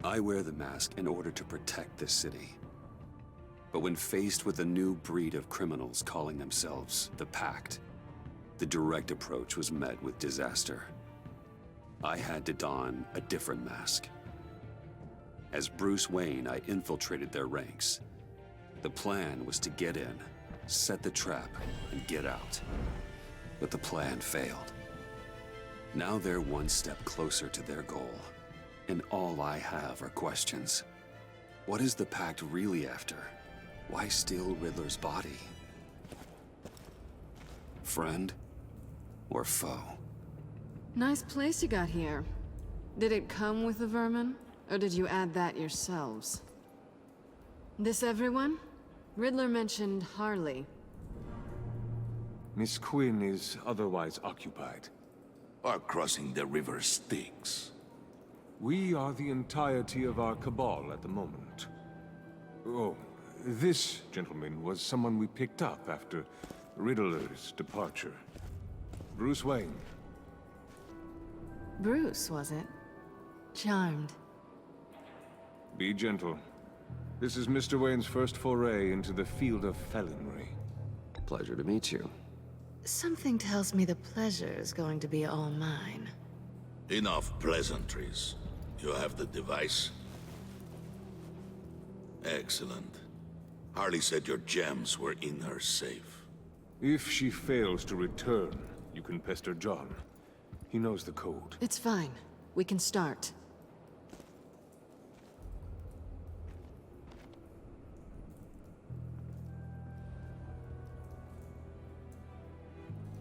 I wear the mask in order to protect this city. But when faced with a new breed of criminals calling themselves the Pact, the direct approach was met with disaster. I had to don a different mask. As Bruce Wayne, I infiltrated their ranks. The plan was to get in, set the trap, and get out. But the plan failed. Now they're one step closer to their goal, and all I have are questions. What is the Pact really after? Why steal Riddler's body? Friend or foe? Nice place you got here. Did it come with the vermin, or did you add that yourselves? This everyone? Riddler mentioned Harley. Miss Quinn is otherwise occupied. Are crossing the river Styx. We are the entirety of our cabal at the moment. Oh, this gentleman was someone we picked up after Riddler's departure. Bruce Wayne. Bruce, was it? Charmed. Be gentle. This is Mr. Wayne's first foray into the field of felonry. Pleasure to meet you. Something tells me the pleasure is going to be all mine. Enough pleasantries. You have the device? Excellent. Harley said your gems were in her safe. If she fails to return, you can pester John. He knows the code. It's fine. We can start.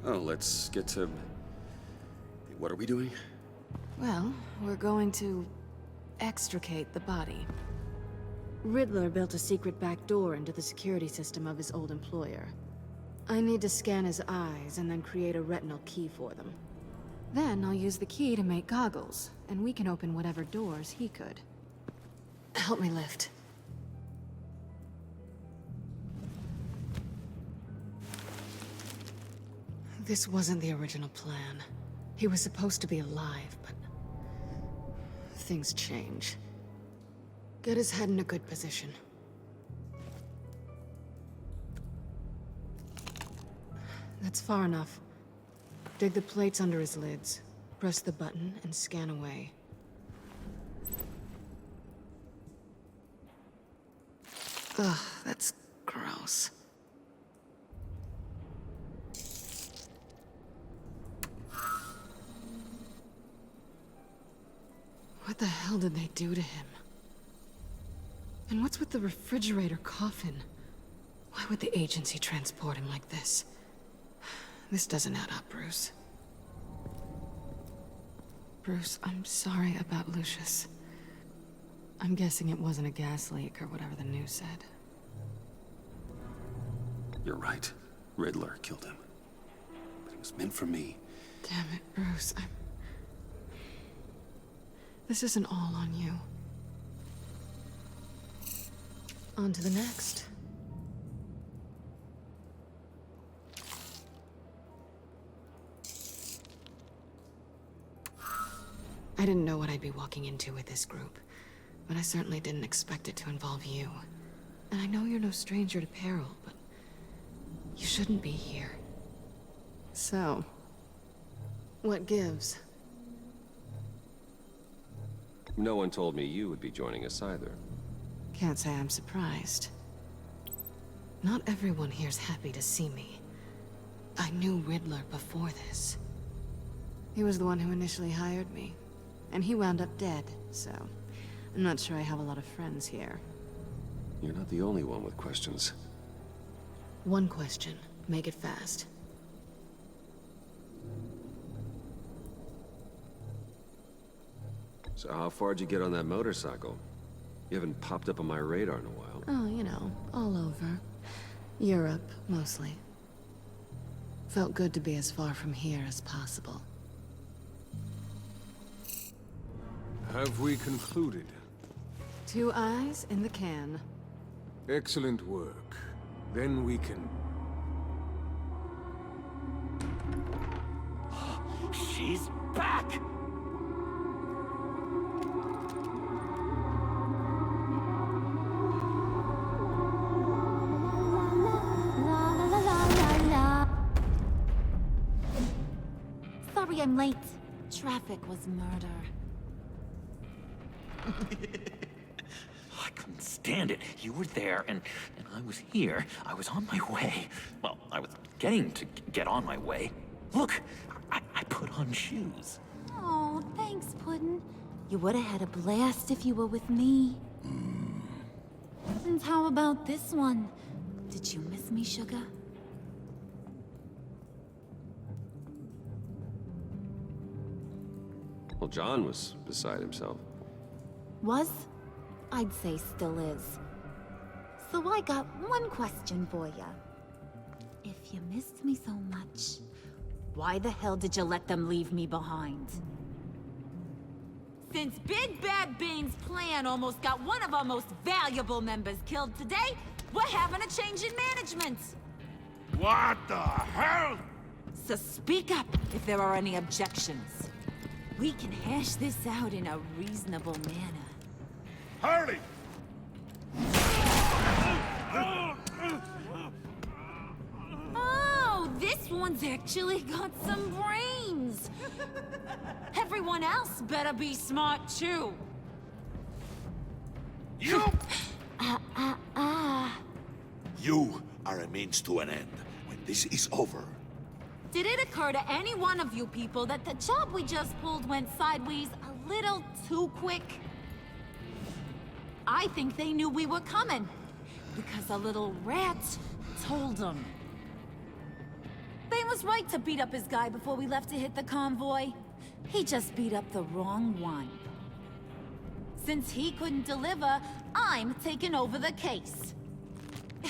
Oh, let's get to... What are we doing? Well, we're going to extricate the body. Riddler built a secret back door into the security system of his old employer. I need to scan his eyes and then create a retinal key for them. Then I'll use the key to make goggles, and we can open whatever doors he could. Help me lift. This wasn't the original plan. He was supposed to be alive, but... things change. Get his head in a good position. That's far enough. Dig the plates under his lids. Press the button and scan away. Ugh, that's gross. What the hell did they do to him? And what's with the refrigerator coffin? Why would the agency transport him like this? This doesn't add up, Bruce. Bruce, I'm sorry about Lucius. I'm guessing it wasn't a gas leak or whatever the news said. You're right. Riddler killed him. But it was meant for me. Damn it, Bruce. This isn't all on you. On to the next. I didn't know what I'd be walking into with this group, but I certainly didn't expect it to involve you. And I know you're no stranger to peril, but you shouldn't be here. So, what gives? No one told me you would be joining us either. Can't say I'm surprised. Not everyone here's happy to see me. I knew Riddler before this. He was the one who initially hired me. And he wound up dead, so I'm not sure I have a lot of friends here. You're not the only one with questions. One question. Make it fast. So how far'd you get on that motorcycle? You haven't popped up on my radar in a while. Oh, you know, all over. Europe, mostly. Felt good to be as far from here as possible. Have we concluded? 2 eyes in the can. Excellent work. Then we can... She's back! I'm late. Traffic was murder. I couldn't stand it. You were there, and I was here. I was on my way. Well, I was getting to get on my way. Look, I put on shoes. Oh, thanks, Puddin'. You would have had a blast if you were with me. And how about this one? Did you miss me, sugar? Well, John was beside himself. Was? I'd say still is. So I got one question for ya. If you missed me so much, why the hell did you let them leave me behind? Since Big Bad Bane's plan almost got one of our most valuable members killed today, we're having a change in management. What the hell? So speak up if there are any objections. We can hash this out in a reasonable manner. Harley! Oh, this one's actually got some brains. Everyone else better be smart too. You! You are a means to an end. When this is over, Did it occur to any one of you people that the job we just pulled went sideways a little too quick? I think they knew we were coming, because a little rat told them. Bane was right to beat up his guy before we left to hit the convoy. He just beat up the wrong one. Since he couldn't deliver, I'm taking over the case.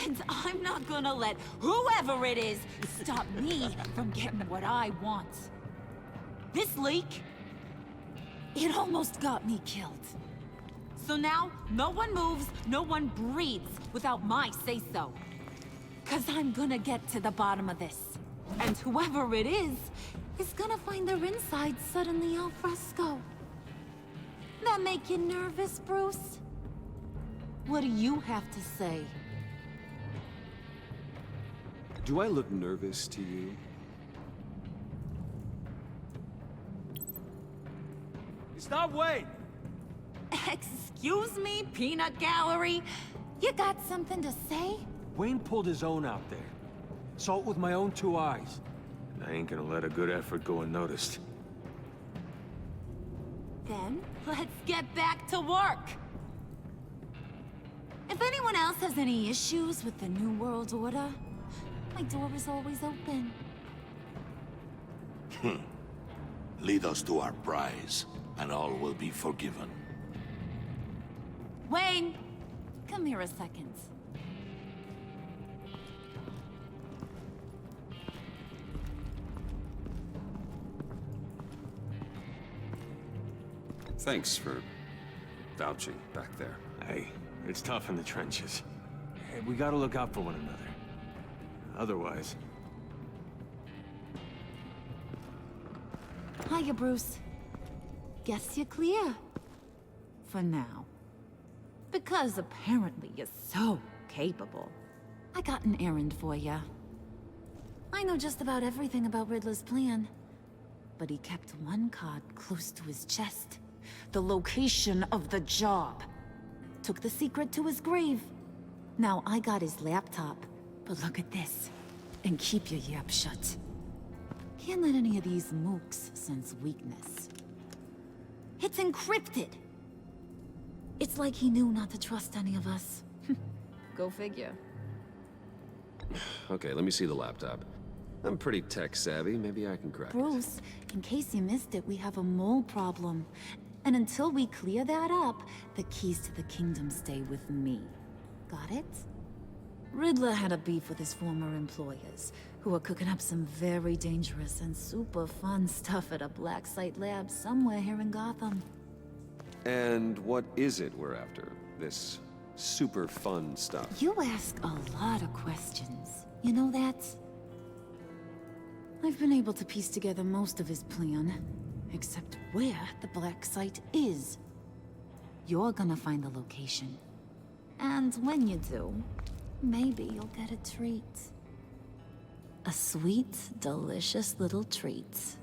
And I'm not gonna let whoever it is stop me from getting what I want. This leak, it almost got me killed. So now, no one moves, no one breathes without my say-so. 'Cause I'm gonna get to the bottom of this. And whoever it is gonna find their insides suddenly al fresco. That make you nervous, Bruce? What do you have to say? Do I look nervous to you? Stop, wait! Excuse me, peanut gallery? You got something to say? Wayne pulled his own out there. Saw it with my own two eyes. I ain't gonna let a good effort go unnoticed. Then, let's get back to work. If anyone else has any issues with the New World Order, my door is always open. lead us to our prize, and all will be forgiven. Wayne, come here a second. Thanks for vouching back there. Hey, it's tough in the trenches. Hey, we gotta look out for one another. Otherwise... Hiya, Bruce. Guess you're clear. For now. Because apparently you're so capable. I got an errand for ya. I know just about everything about Riddler's plan. But he kept one card close to his chest. The location of the job. Took the secret to his grave. Now I got his laptop. But look at this. And keep your yap shut. Can't let any of these mooks sense weakness. It's encrypted. It's like he knew not to trust any of us. Go figure. Okay, let me see the laptop. I'm pretty tech savvy. Maybe I can crack it. Bruce, in case you missed it, we have a mole problem. And until we clear that up, the keys to the kingdom stay with me. Got it? Riddler had a beef with his former employers, who were cooking up some very dangerous and super fun stuff at a black site lab somewhere here in Gotham. And what is it we're after? This super fun stuff? You ask a lot of questions. You know that? I've been able to piece together most of his plan, except where the black site is. You're gonna find the location. And when you do, maybe you'll get a treat. A sweet, delicious little treat.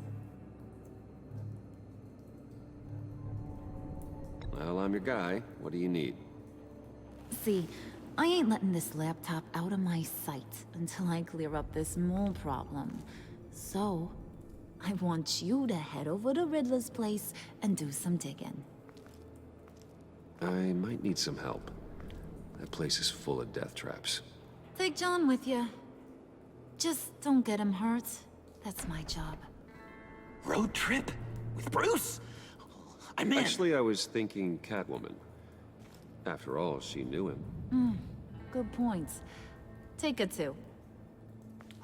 Well, I'm your guy. What do you need? See, I ain't letting this laptop out of my sight until I clear up this mole problem. So, I want you to head over to Riddler's place and do some digging. I might need some help. That place is full of death traps. Take John with you. Just don't get him hurt. That's my job. Road trip? With Bruce? I'm in. Actually, I was thinking Catwoman. After all, she knew him. Good points. Take her too.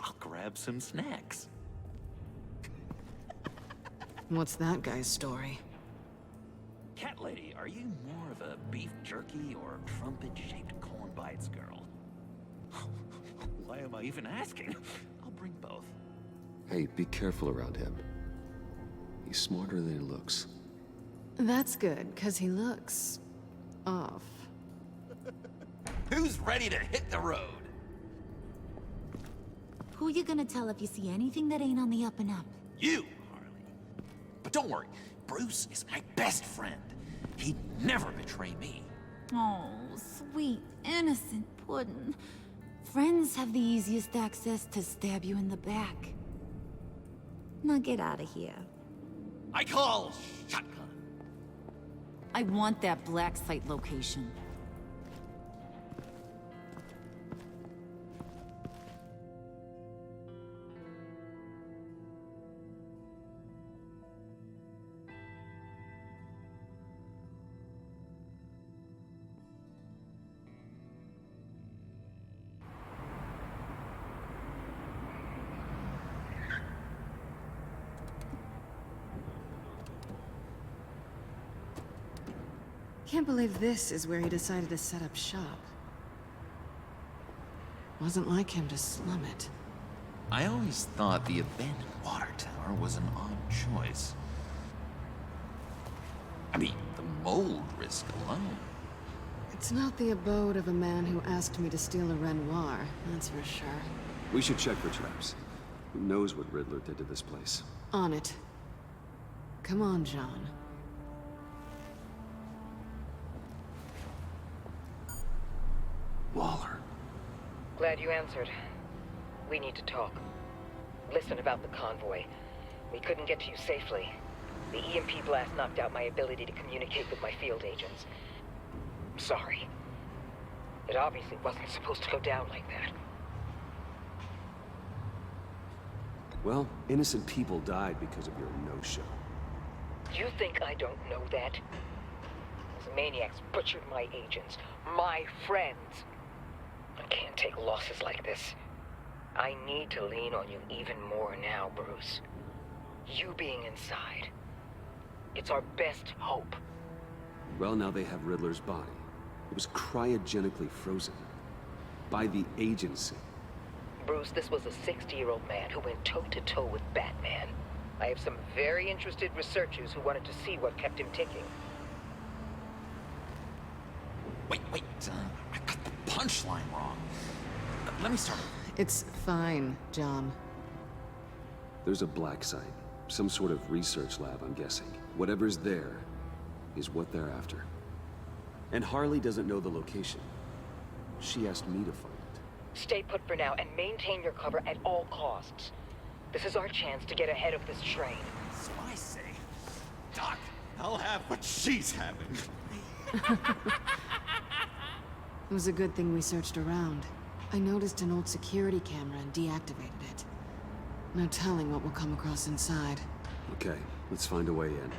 I'll grab some snacks. What's that guy's story? Cat lady, are you more of a beef jerky or trumpet-shaped corn bites girl? Why am I even asking? I'll bring both. Hey, be careful around him. He's smarter than he looks. That's good, because he looks... off. Who's ready to hit the road? Who you gonna tell if you see anything that ain't on the up and up? You, Harley. But don't worry, Bruce is my best friend. He'd never betray me. Oh, sweet, innocent puddin'. Friends have the easiest access to stab you in the back. Now get out of here. I call shotgun. I want that black site location. Can't believe this is where he decided to set up shop. Wasn't like him to slum it. I always thought the abandoned water tower was an odd choice. I mean, the mold risk alone. It's not the abode of a man who asked me to steal a Renoir, that's for sure. We should check for traps. Who knows what Riddler did to this place? On it. Come on, John. Waller. Glad you answered. We need to talk. Listen about the convoy. We couldn't get to you safely. The EMP blast knocked out my ability to communicate with my field agents. I'm sorry. It obviously wasn't supposed to go down like that. Well, innocent people died because of your no-show. You think I don't know that? Those maniacs butchered my agents, my friends. I can't take losses like this. I need to lean on you even more now, Bruce. You being inside. It's our best hope. Well, now they have Riddler's body. It was cryogenically frozen. By the agency. Bruce, this was a 60-year-old man who went toe-to-toe with Batman. I have some very interested researchers who wanted to see what kept him ticking. Wait, I got the punchline wrong. Let me start. It's fine, John. There's a black site. Some sort of research lab, I'm guessing. Whatever's there is what they're after. And Harley doesn't know the location. She asked me to find it. Stay put for now and maintain your cover at all costs. This is our chance to get ahead of this train. So I say, Doc, I'll have what she's having. It was a good thing we searched around. I noticed an old security camera and deactivated it. No telling what we'll come across inside. Okay, let's find a way in.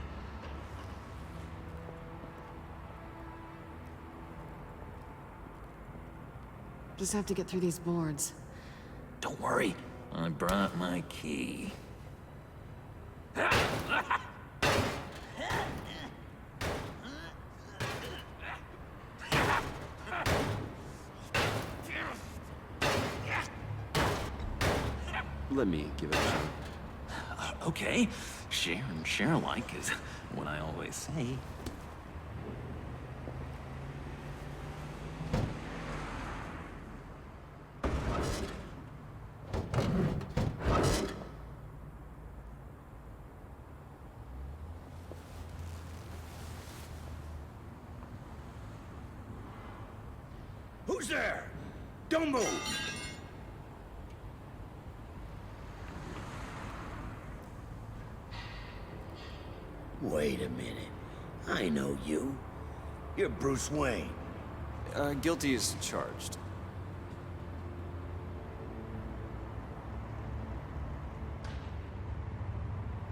Just have to get through these boards. Don't worry, I brought my key. Let me give it a shot. Okay, share and share alike is what I always say. there? Don't move! Wait a minute. I know you. You're Bruce Wayne. Guilty as charged.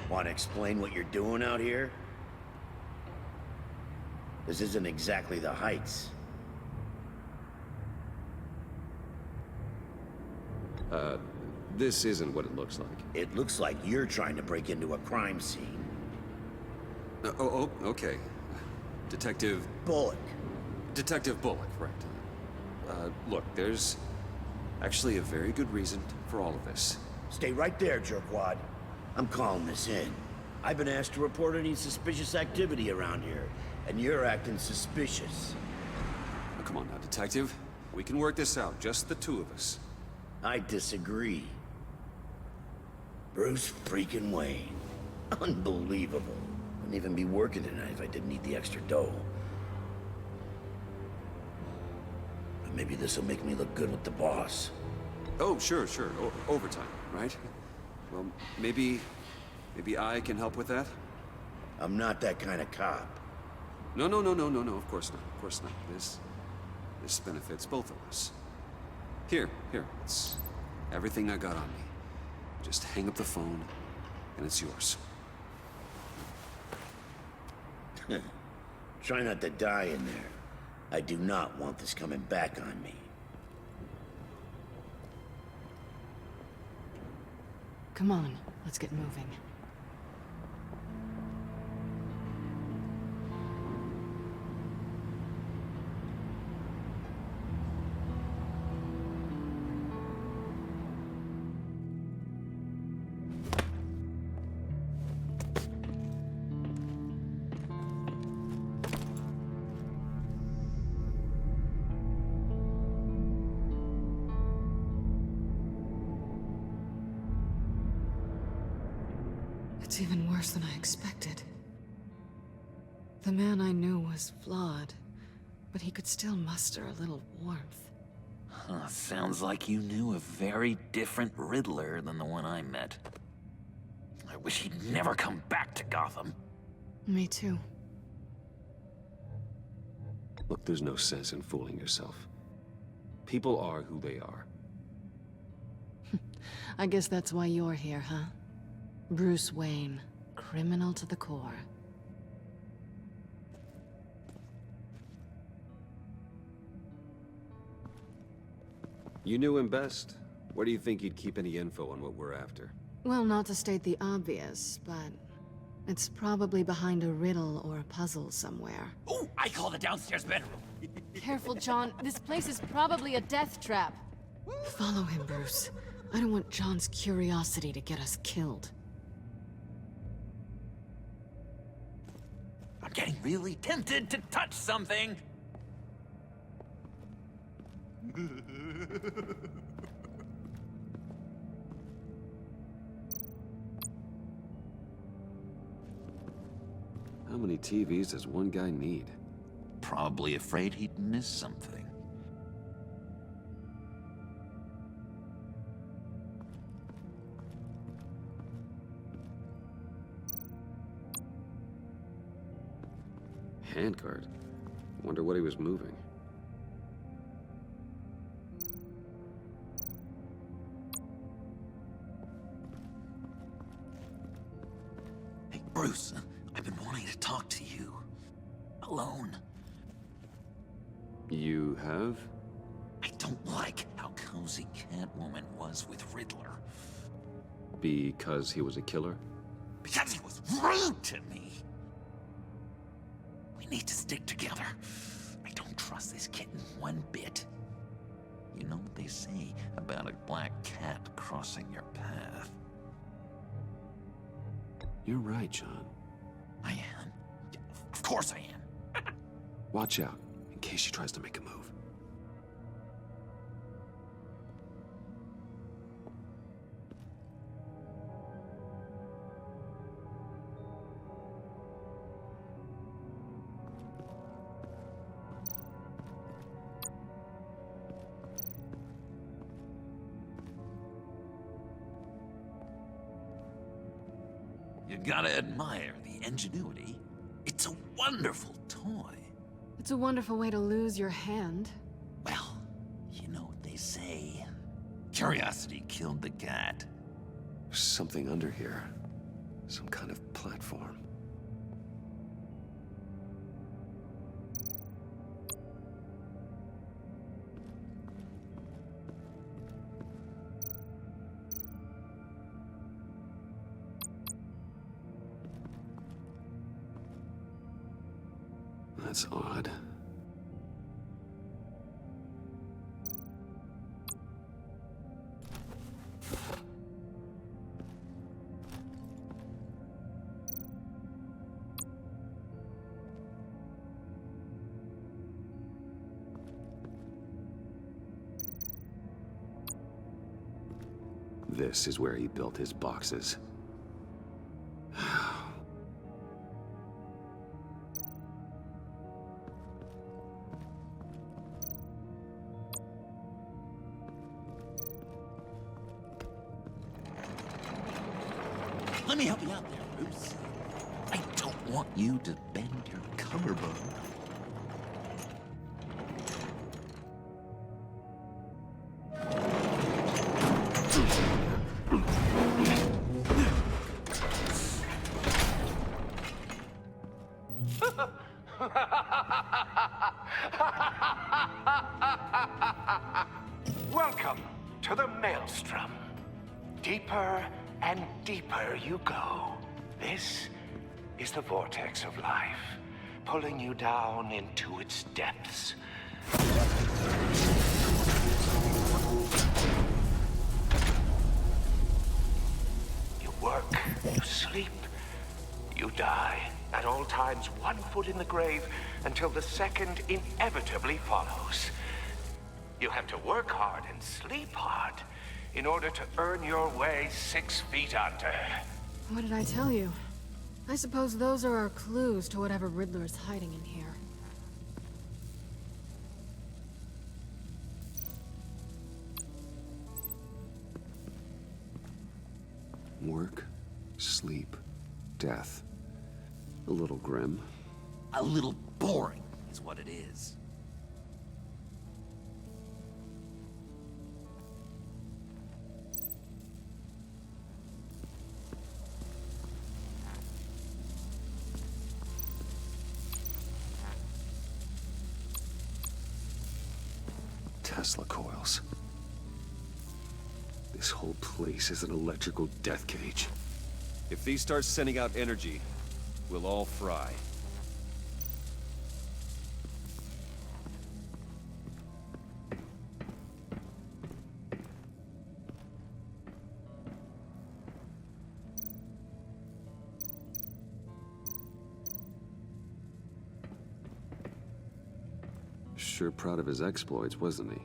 Want to explain what you're doing out here? This isn't exactly the Heights. This isn't what it looks like. It looks like you're trying to break into a crime scene. Okay. Detective Bullock. Detective Bullock, right. Look, there's actually a very good reason for all of this. Stay right there, jerkwad. I'm calling this in. I've been asked to report any suspicious activity around here, and you're acting suspicious. Now, come on now, Detective. We can work this out, just the two of us. I disagree. Bruce freaking Wayne. Unbelievable. Wouldn't even be working tonight if I didn't need the extra dough. But maybe this'll make me look good with the boss. Oh, sure. Overtime, right? Well, maybe I can help with that? I'm not that kind of cop. No, of course not. This benefits both of us. Here, it's everything I got on me. Just hang up the phone, and it's yours. Try not to die in there. I do not want this coming back on me. Come on, let's get moving. It's even worse than I expected. The man I knew was flawed, but he could still muster a little warmth. Sounds like you knew a very different Riddler than the one I met. I wish he'd never come back to Gotham. Me too. Look, there's no sense in fooling yourself. People are who they are. I guess that's why you're here, huh? Bruce Wayne, criminal to the core. You knew him best. Where do you think he'd keep any info on what we're after? Well, not to state the obvious, but it's probably behind a riddle or a puzzle somewhere. Ooh, I call the downstairs bedroom. Careful, John. This place is probably a death trap. Follow him, Bruce. I don't want John's curiosity to get us killed. I'm getting really tempted to touch something. How many TVs does one guy need? Probably afraid he'd miss something. Handcart. Wonder what he was moving. Hey, Bruce, I've been wanting to talk to you. Alone. You have? I don't like how cozy Catwoman was with Riddler. Because he was a killer? Because he was rude to me. We need to stick together. I don't trust this kitten one bit. You know what they say about a black cat crossing your path? You're right, John. I am. Of course I am. Watch out, in case she tries to make a move. You gotta admire the ingenuity. It's a wonderful toy. It's a wonderful way to lose your hand. Well, you know what they say. Curiosity killed the cat. There's something under here. Some kind of platform. That's odd. This is where he built his boxes. Let me help you out there, Bruce. I don't want you to bend your collarbone. Welcome to the Maelstrom. Deeper and deeper you go. This is the vortex of life, pulling you down into its depths. You work, you sleep, you die. At all times, 1 foot in the grave until the second inevitably follows. You have to work hard and sleep hard in order to earn your way 6 feet under. What did I tell you? I suppose those are our clues to whatever Riddler is hiding in here. Work, sleep, death. A little grim. A little boring is what it is. Tesla coils. This whole place is an electrical death cage. If these start sending out energy, we'll all fry. Sure proud of his exploits, wasn't he?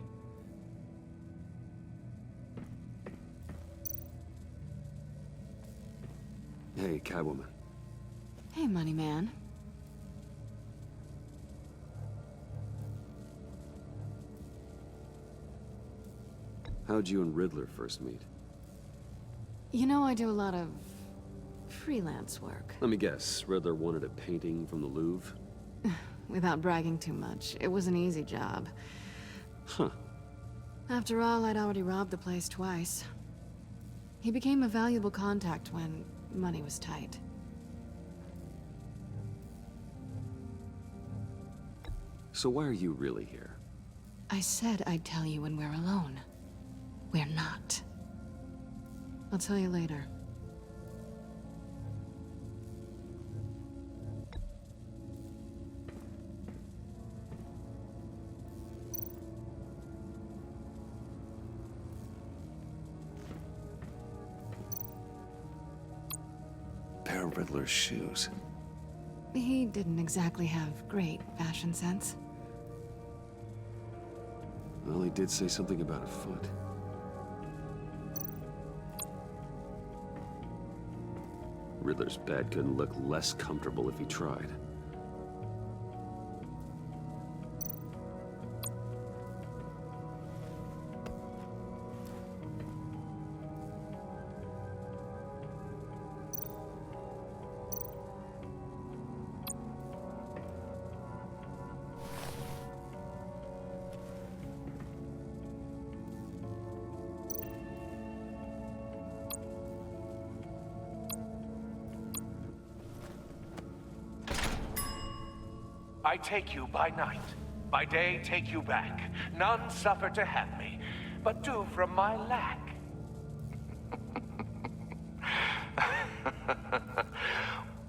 Hey, Catwoman. Hey, money man. How'd you and Riddler first meet? You know, I do a lot of freelance work. Let me guess, Riddler wanted a painting from the Louvre? Without bragging too much, it was an easy job. Huh. After all, I'd already robbed the place twice. He became a valuable contact when money was tight. So why are you really here? I said I'd tell you when we're alone. We're not. I'll tell you later. Pair of Riddler's shoes. He didn't exactly have great fashion sense. Well, he did say something about a foot. Riddler's bed couldn't look less comfortable if he tried. I take you by night. By day, take you back. None suffer to have me, but do from my lack.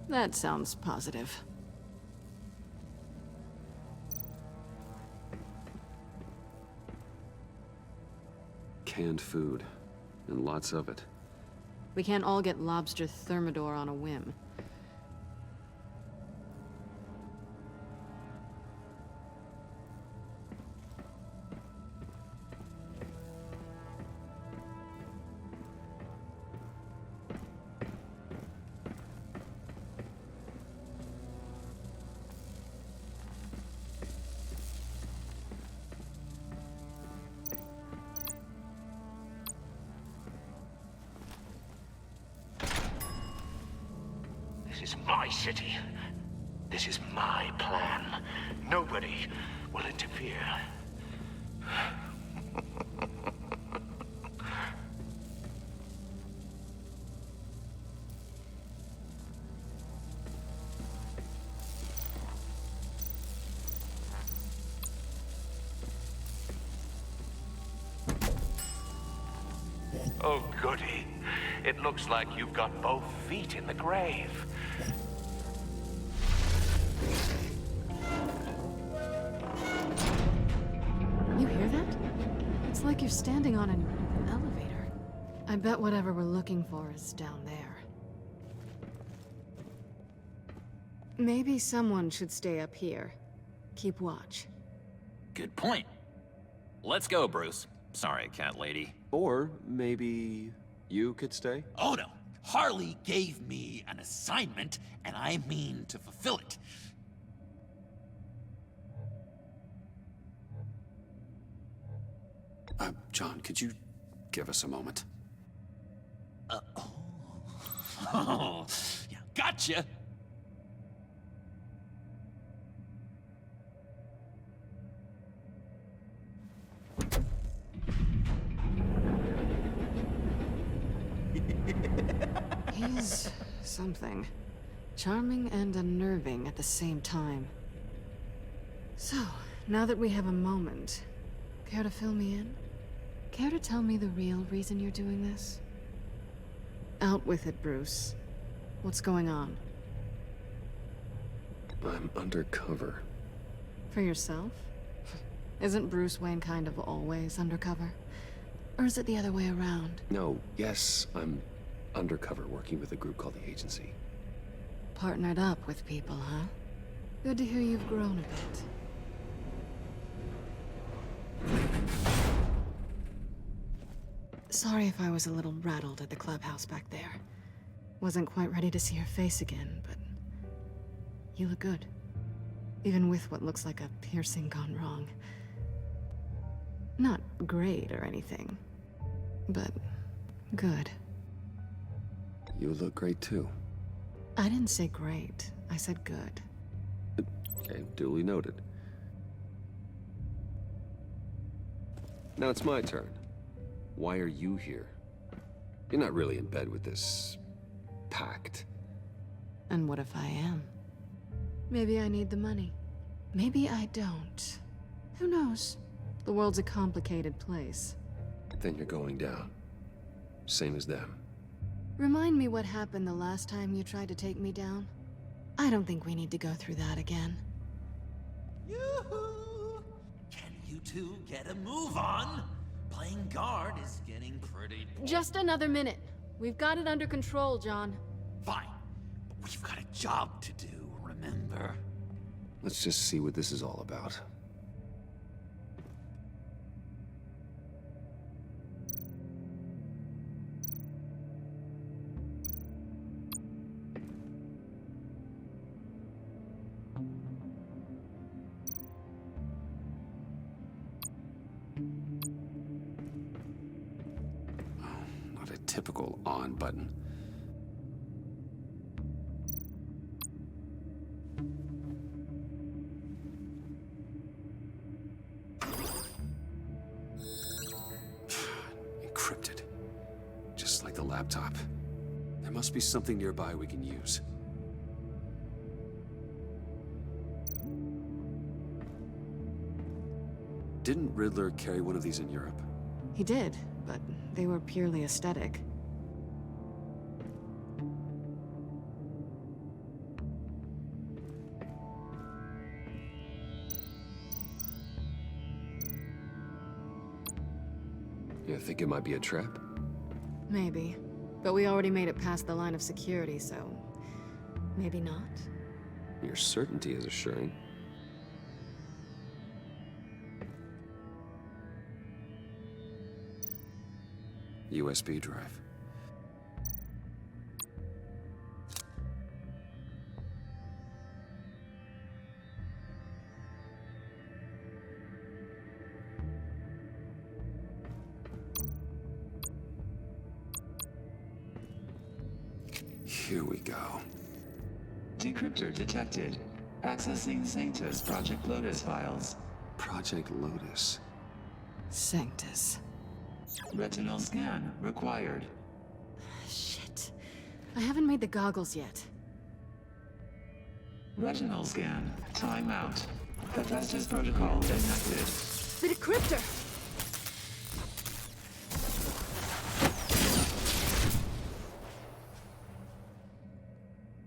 That sounds positive. Canned food, and lots of it. We can't all get lobster thermidor on a whim. This is my city. This is my plan. Nobody will interfere. Oh, goody. It looks like you've got both feet in the grave. You hear that? It's like you're standing on an elevator. I bet whatever we're looking for is down there. Maybe someone should stay up here. Keep watch. Good point. Let's go, Bruce. Sorry, cat lady. Or maybe you could stay? Oh no. Harley gave me an assignment, and I mean to fulfill it. John, could you give us a moment? Oh, yeah, gotcha. He's something. Charming and unnerving at the same time. So, now that we have a moment, care to fill me in? Care to tell me the real reason you're doing this? Out with it, Bruce. What's going on? I'm undercover. For yourself? Isn't Bruce Wayne kind of always undercover? Or is it the other way around? No, yes, I'm undercover working with a group called the Agency. Partnered up with people, huh? Good to hear you've grown a bit. Sorry if I was a little rattled at the clubhouse back there. Wasn't quite ready to see your face again, but you look good. Even with what looks like a piercing gone wrong. Not great or anything, but good. You look great too. I didn't say great. I said good. Okay, duly noted. Now it's my turn. Why are you here? You're not really in bed with this pact. And what if I am? Maybe I need the money. Maybe I don't. Who knows? The world's a complicated place. Then you're going down. Same as them. Remind me what happened the last time you tried to take me down. I don't think we need to go through that again. Yoo-hoo! Can you two get a move on? Playing guard is getting pretty... Just another minute. We've got it under control, John. Fine, but we've got a job to do, remember? Let's just see what this is all about. Not a typical on button. Encrypted. Just like the laptop. There must be something nearby we can use. Didn't Riddler carry one of these in Europe? He did, but they were purely aesthetic. You think it might be a trap? Maybe. But we already made it past the line of security, so... maybe not? Your certainty is assuring. USB drive. Here we go. Decryptor detected. Accessing Sanctus Project Lotus files. Project Lotus. Sanctus. Retinal scan required. Shit. I haven't made the goggles yet. Retinal scan. Timeout. Hephaestus protocol enacted. The decryptor!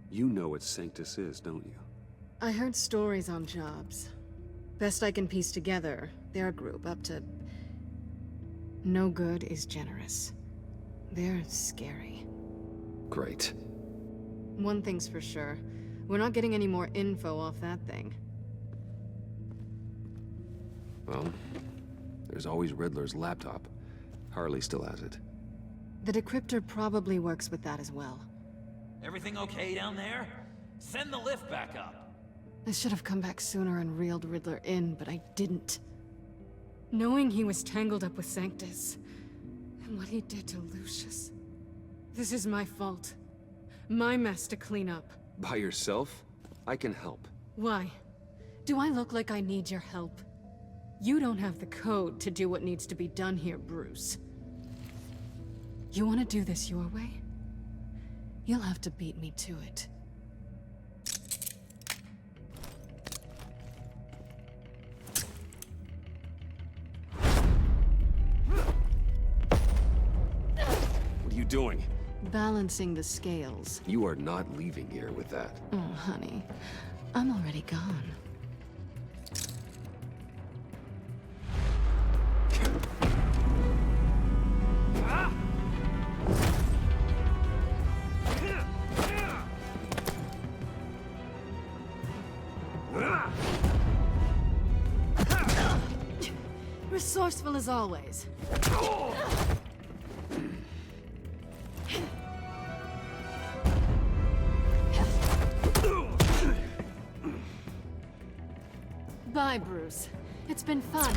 You know what Sanctus is, don't you? I heard stories on jobs. Best I can piece together, their group up to... no good is generous. They're scary. Great. One thing's for sure. We're not getting any more info off that thing. Well, there's always Riddler's laptop. Harley still has it. The decryptor probably works with that as well. Everything okay down there? Send the lift back up. I should have come back sooner and reeled Riddler in, but I didn't. Knowing he was tangled up with Sanctus, and what he did to Lucius. This is my fault. My mess to clean up. By yourself? I can help. Why? Do I look like I need your help? You don't have the code to do what needs to be done here, Bruce. You want to do this your way? You'll have to beat me to it. What are you doing? Balancing the scales. You are not leaving here with that. Oh, honey. I'm already gone. Resourceful as always. Bye, Bruce. It's been fun.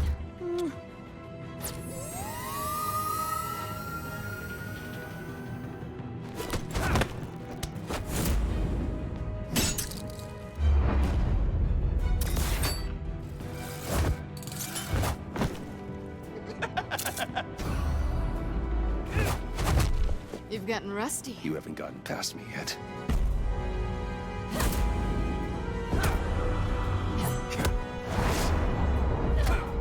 You've gotten rusty. You haven't gotten past me yet.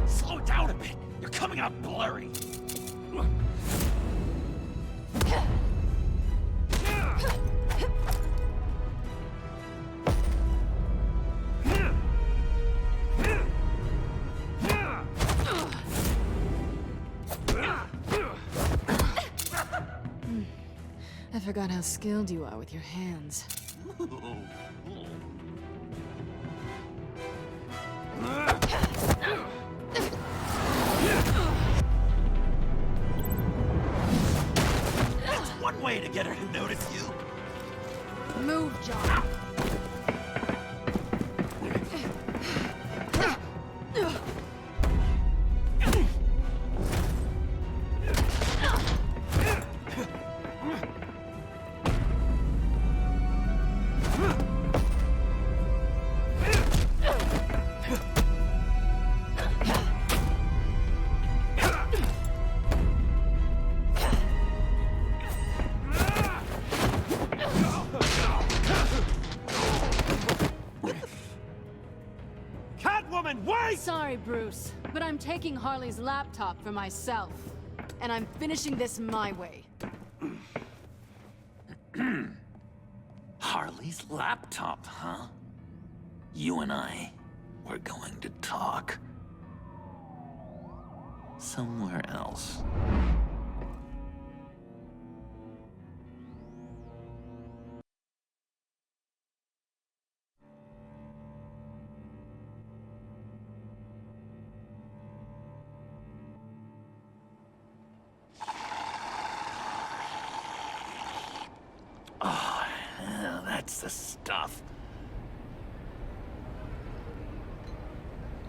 Slow down a bit. You're coming out blurry. I forgot how skilled you are with your hands. That's one way to get her to notice you. Move, John. Catwoman, wait! Sorry, Bruce. But I'm taking Harley's laptop for myself. And I'm finishing this my way. Harley's laptop, huh? You and I, we're going to talk. Somewhere else. Oh, yeah, that's the stuff.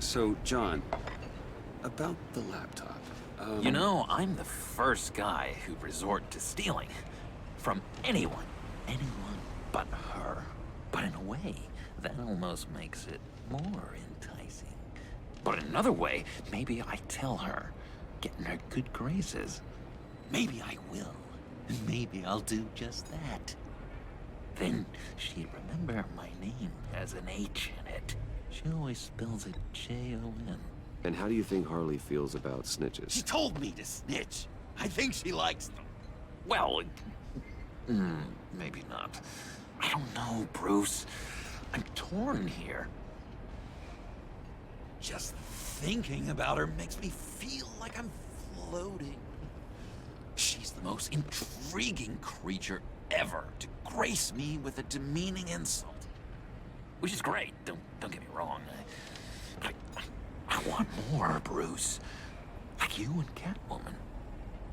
So, John, about the laptop. You know, I'm the first guy who'd resort to stealing. From anyone. Anyone but her. But in a way, that almost makes it more enticing. But in another way, maybe I tell her, get in her good graces. Maybe I will. And maybe I'll do just that. Then she'd remember my name has an H in it. She always spells it J-O-N. And how do you think Harley feels about snitches? She told me to snitch. I think she likes them. Well, maybe not. I don't know, Bruce. I'm torn here. Just thinking about her makes me feel like I'm floating. She's the most intriguing creature ever to grace me with a demeaning insult. Which is great, don't get me wrong. I want more, Bruce. Like you and Catwoman.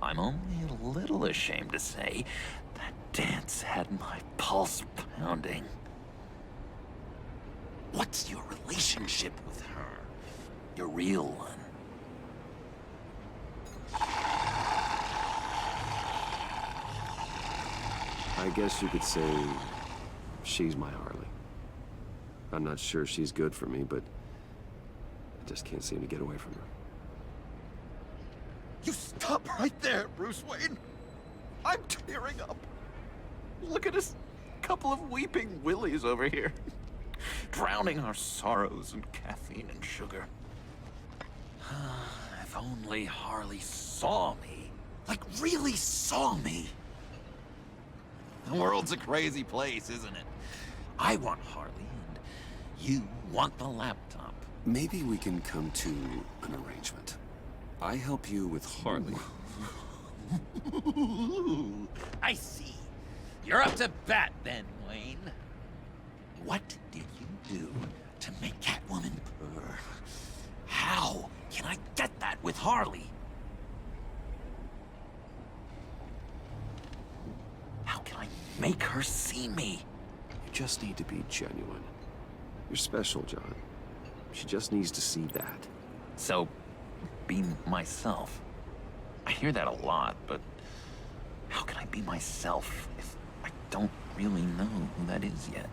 I'm only a little ashamed to say that dance had my pulse pounding. What's your relationship with her? Your real one. I guess you could say she's my Harley. I'm not sure she's good for me, but I just can't seem to get away from her. You stop right there, Bruce Wayne. I'm tearing up. Look at us, couple of weeping willies over here. Drowning our sorrows in caffeine and sugar. If only Harley saw me. Like, really saw me. The world's a crazy place, isn't it? I want Harley, and you want the laptop. Maybe we can come to an arrangement. I help you with Harley. I see. You're up to bat then, Wayne. What did you do to make Catwoman purr? How can I get that with Harley? How can I make her see me? You just need to be genuine. You're special, John. She just needs to see that. So, be myself. I hear that a lot, but how can I be myself if I don't really know who that is yet?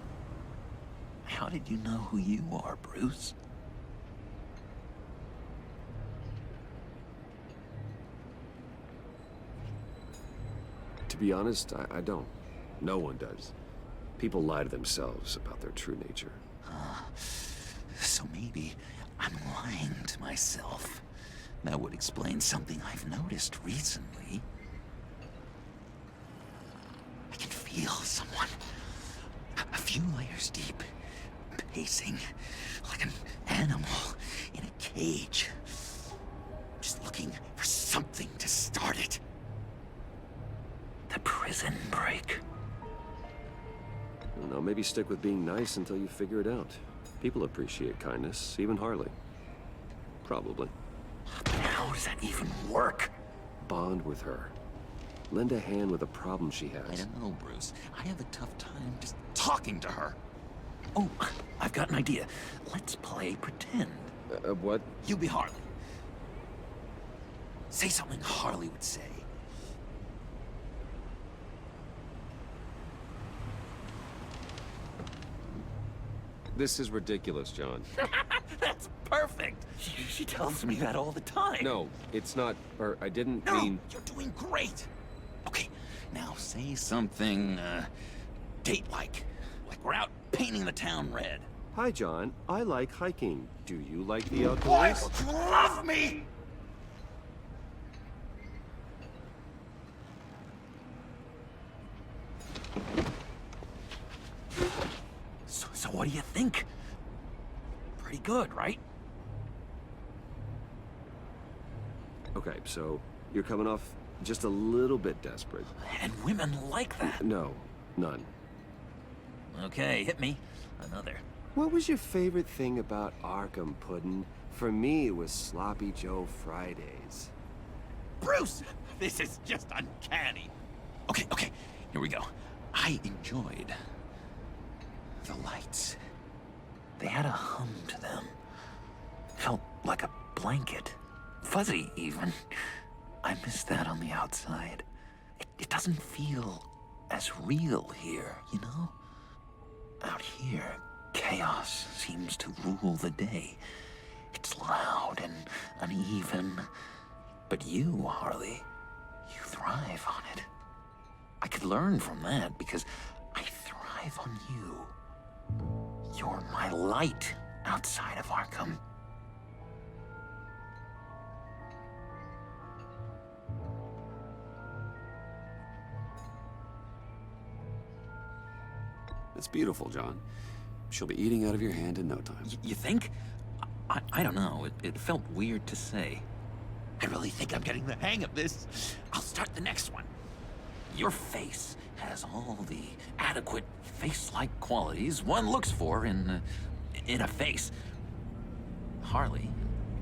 How did you know who you are, Bruce? To be honest, I don't. No one does. People lie to themselves about their true nature. So maybe I'm lying to myself. That would explain something I've noticed recently. I can feel someone a few layers deep, pacing like an animal in a cage. Just looking for something to start it. The prison break. I don't know, maybe stick with being nice until you figure it out. People appreciate kindness, even Harley. Probably. But how does that even work? Bond with her. Lend a hand with a problem she has. I don't know, Bruce. I have a tough time just talking to her. Oh, I've got an idea. Let's play pretend. What? You be Harley. Say something Harley would say. This is ridiculous, John. That's perfect. She tells me that all the time. No, it's not, or I didn't No, mean... you're doing great. Okay, now say something, date-like. Like we're out painting the town red. Hi, John. I like hiking. Do you like the outdoors? Boy, you love me! So what do you think? Pretty good, right? Okay, so you're coming off just a little bit desperate. And women like that. No, none. Okay, hit me. Another. What was your favorite thing about Arkham, Puddin'? For me, it was Sloppy Joe Fridays. Bruce! This is just uncanny. Okay, here we go. I enjoyed the lights. They had a hum to them. Felt like a blanket. Fuzzy, even. I miss that on the outside. It doesn't feel as real here, you know? Out here, chaos seems to rule the day. It's loud and uneven. But you, Harley, you thrive on it. I could learn from that because I thrive on you. You're my light outside of Arkham. It's beautiful, John. She'll be eating out of your hand in no time. You think? I don't know. It felt weird to say. I really think I'm getting the hang of this. I'll start the next one. Your face has all the adequate face-like qualities one looks for in a face. Harley,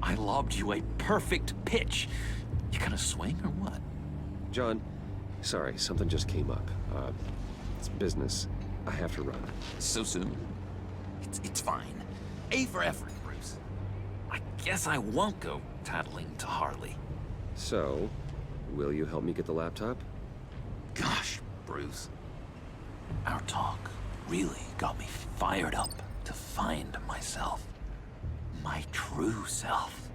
I lobbed you a perfect pitch. You gonna swing or what? John, sorry, something just came up. It's business. I have to run. So soon? It's fine. A for effort, Bruce. I guess I won't go tattling to Harley. So, will you help me get the laptop? Gosh, Bruce. Our talk really got me fired up to find myself. My true self.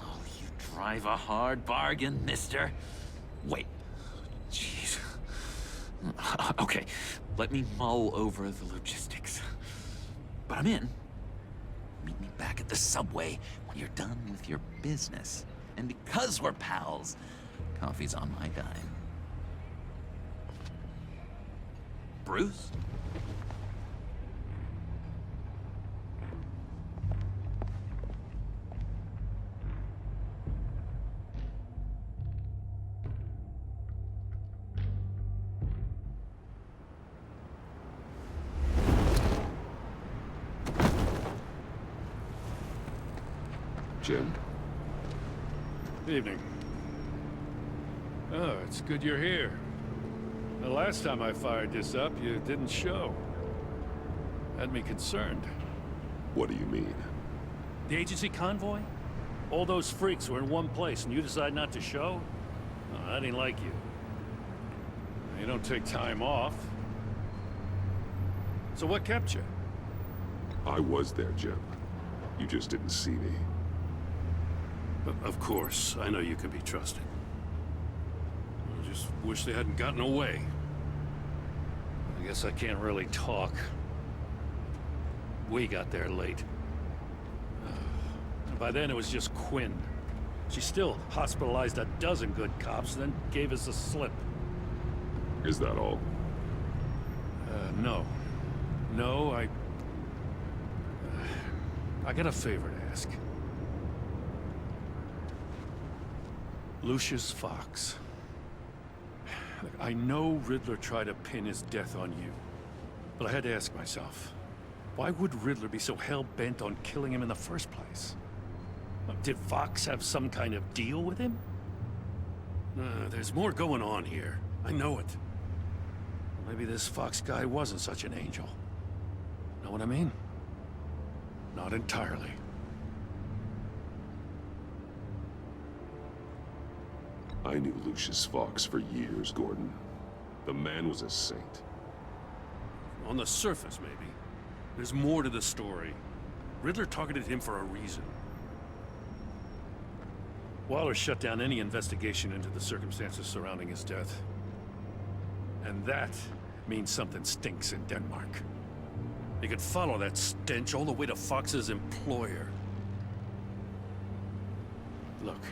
Oh, you drive a hard bargain, mister. Wait. Jeez. Okay, let me mull over the logistics. But I'm in. Meet me back at the subway when you're done with your business. And because we're pals, coffee's on my dime. Bruce? Jim? Evening. Oh, it's good you're here. The last time I fired this up, you didn't show. Had me concerned. What do you mean? The agency convoy? All those freaks were in one place and you decide not to show? Oh, I didn't like you. You don't take time off. So what kept you? I was there, Jim. You just didn't see me. Of course, I know you can be trusted. I just wish they hadn't gotten away. I guess I can't really talk. We got there late. And by then it was just Quinn. She still hospitalized a dozen good cops, then gave us a slip. Is that all? No. No, I got a favor to ask. Lucius Fox. Look, I know Riddler tried to pin his death on you, but I had to ask myself, why would Riddler be so hell-bent on killing him in the first place? Did Fox have some kind of deal with him? There's more going on here. I know it. Maybe this Fox guy wasn't such an angel. Know what I mean? Not entirely. I knew Lucius Fox for years, Gordon. The man was a saint. On the surface, maybe. There's more to the story. Riddler targeted him for a reason. Waller shut down any investigation into the circumstances surrounding his death. And that means something stinks in Denmark. You could follow that stench all the way to Fox's employer. Look,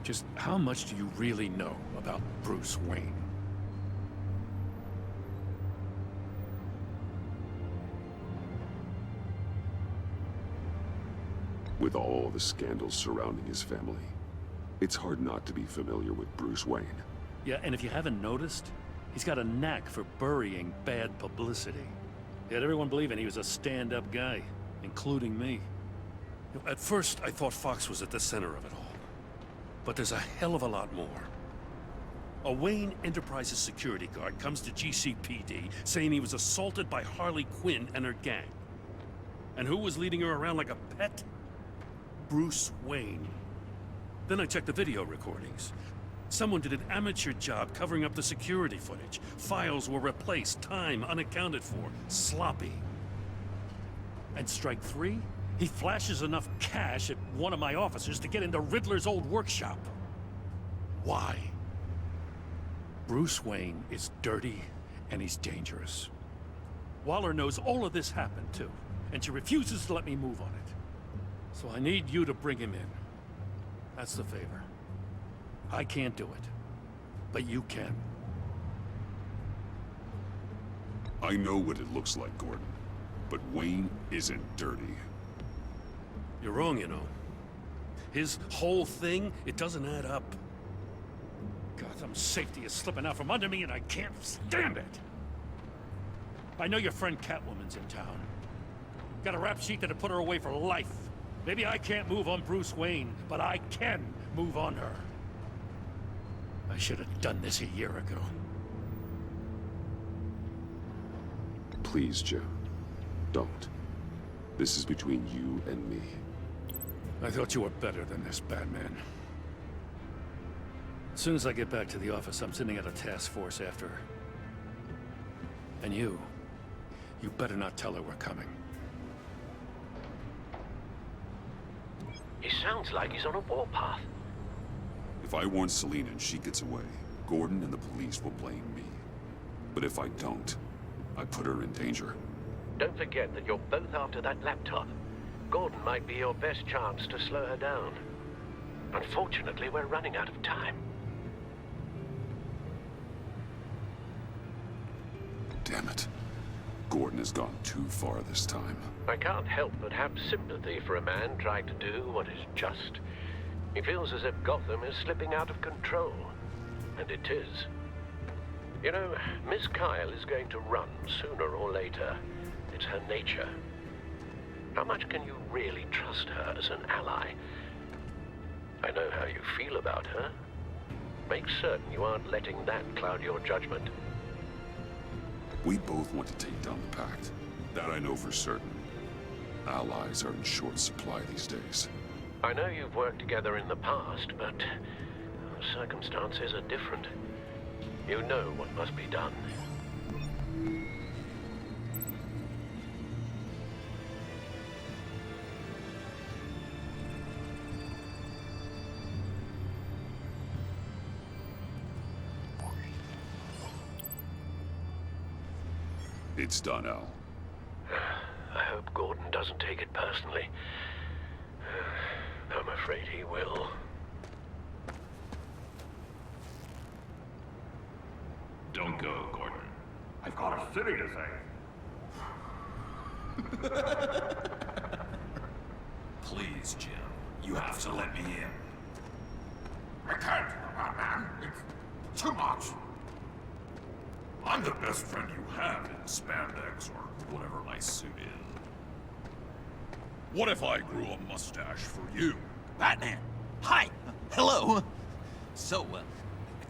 just how much do you really know about Bruce Wayne? With all the scandals surrounding his family, it's hard not to be familiar with Bruce Wayne. Yeah, and if you haven't noticed, he's got a knack for burying bad publicity. He had everyone believing he was a stand-up guy, including me. You know, at first, I thought Fox was at the center of it all. But there's a hell of a lot more. A Wayne Enterprises security guard comes to GCPD saying he was assaulted by Harley Quinn and her gang. And who was leading her around like a pet? Bruce Wayne. Then I checked the video recordings. Someone did an amateur job covering up the security footage. Files were replaced, time unaccounted for, sloppy. And strike three? He flashes enough cash at one of my officers to get into Riddler's old workshop. Why? Bruce Wayne is dirty and he's dangerous. Waller knows all of this happened too, and she refuses to let me move on it. So I need you to bring him in. That's the favor. I can't do it, but you can. I know what it looks like, Gordon, but Wayne isn't dirty. You're wrong, you know. His whole thing, it doesn't add up. Gotham's safety is slipping out from under me and I can't stand it. I know your friend Catwoman's in town. Got a rap sheet that'd put her away for life. Maybe I can't move on Bruce Wayne, but I can move on her. I should have done this a year ago. Please, Jim. Don't. This is between you and me. I thought you were better than this, Batman. As soon as I get back to the office, I'm sending out a task force after her. And you better not tell her we're coming. He sounds like he's on a warpath. If I warn Selina and she gets away, Gordon and the police will blame me. But if I don't, I put her in danger. Don't forget that you're both after that laptop. Gordon might be your best chance to slow her down. Unfortunately, we're running out of time. Damn it. Gordon has gone too far this time. I can't help but have sympathy for a man trying to do what is just. He feels as if Gotham is slipping out of control. And it is. You know, Miss Kyle is going to run sooner or later. It's her nature. How much can you really trust her as an ally? I know how you feel about her. Make certain you aren't letting that cloud your judgment. We both want to take down the Pact. That I know for certain. Allies are in short supply these days. I know you've worked together in the past, but circumstances are different. You know what must be done. It's done, Al. I hope Gordon doesn't take it personally. I'm afraid he will. Don't go, Gordon. I've got a city to save. Please, Jim. You have to let me in. I can't, man. It's too much. I'm the best friend you have in spandex or whatever my suit is. What if I grew a mustache for you? Batman! Hi! Hello! So,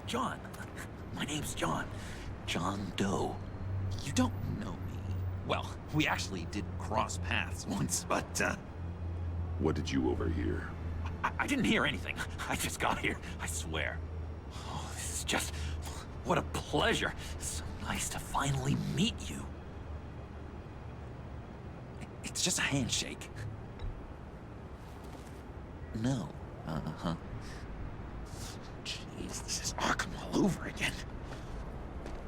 John. My name's John. John Doe. You don't know me. Well, we actually did cross paths once, but, What did you overhear? I didn't hear anything. I just got here, I swear. Oh, this is just... What a pleasure. So nice to finally meet you. It's just a handshake. No. Uh-huh. Jeez, this is Arkham all over again.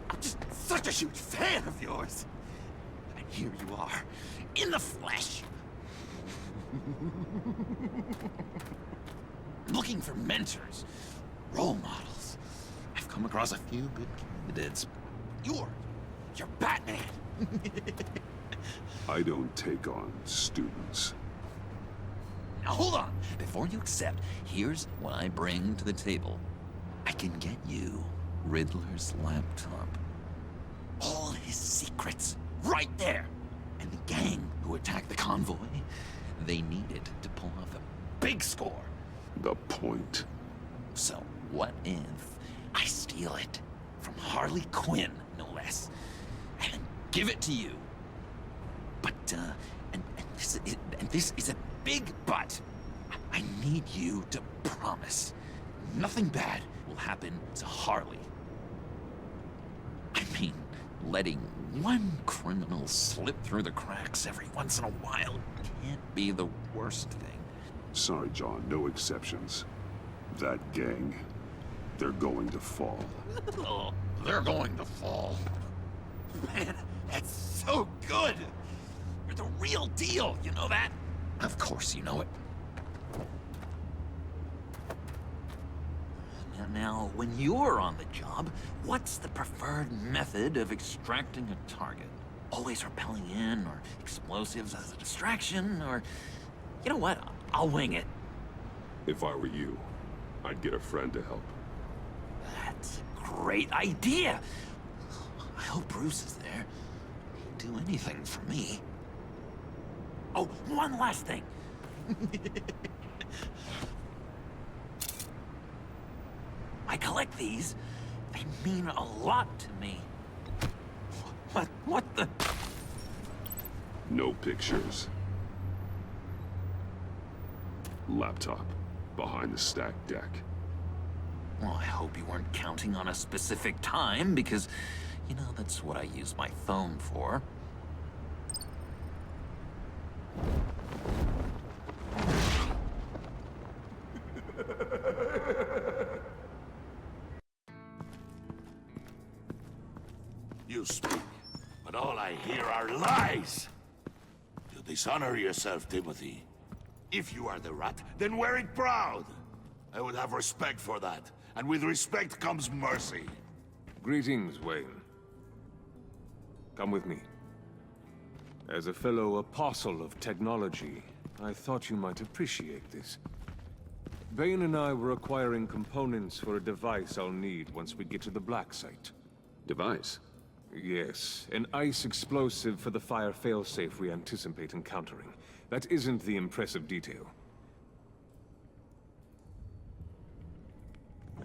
I'm just such a huge fan of yours. here you are, in the flesh. Looking for mentors, role models. I've come across a few good candidates. You're Batman. I don't take on students. Now hold on. Before you accept, here's what I bring to the table. I can get you Riddler's laptop. All his secrets, right there. And the gang who attacked the convoy, they needed to pull off a big score. The point? So what if I steal it from Harley Quinn, no less, and then give it to you? But, and this is a big but. I need you to promise nothing bad will happen to Harley. I mean, letting one criminal slip through the cracks every once in a while can't be the worst thing. Sorry, John, no exceptions. That gang, they're going to fall. Oh, they're going to fall. Man, that's so good! You're the real deal, you know that? Of course you know it. Now, when you're on the job, what's the preferred method of extracting a target? Always rappelling in, or explosives as a distraction, or... You know what? I'll wing it. If I were you, I'd get a friend to help. That's a great idea! I hope Bruce is there. He'd do anything for me. Oh, one last thing! I collect these. They mean a lot to me. What the? No pictures. Laptop behind the stacked deck. Well, I hope you weren't counting on a specific time, because, you know, that's what I use my phone for. You speak, but all I hear are lies! You dishonor yourself, Timothy. If you are the rat, then wear it proud! I would have respect for that, and with respect comes mercy. Greetings, Wayne. Come with me. As a fellow apostle of technology, I thought you might appreciate this. Bane and I were acquiring components for a device I'll need once we get to the Black Site. Device? Yes, an ice explosive for the fire failsafe we anticipate encountering. That isn't the impressive detail.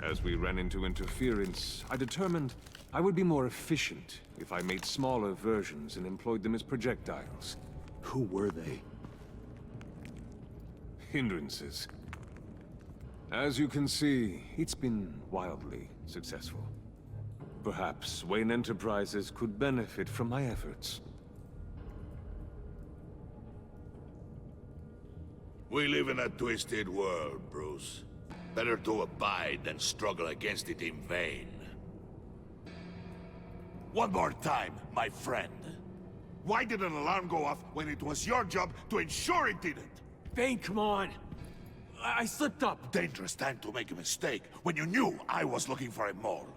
As we ran into interference, I determined I would be more efficient if I made smaller versions and employed them as projectiles. Who were they? Hindrances. As you can see, it's been wildly successful. Perhaps Wayne Enterprises could benefit from my efforts. We live in a twisted world, Bruce. Better to abide than struggle against it in vain. One more time, my friend. Why did an alarm go off when it was your job to ensure it didn't? Bane, come on! I slipped up! Dangerous time to make a mistake when you knew I was looking for a mole.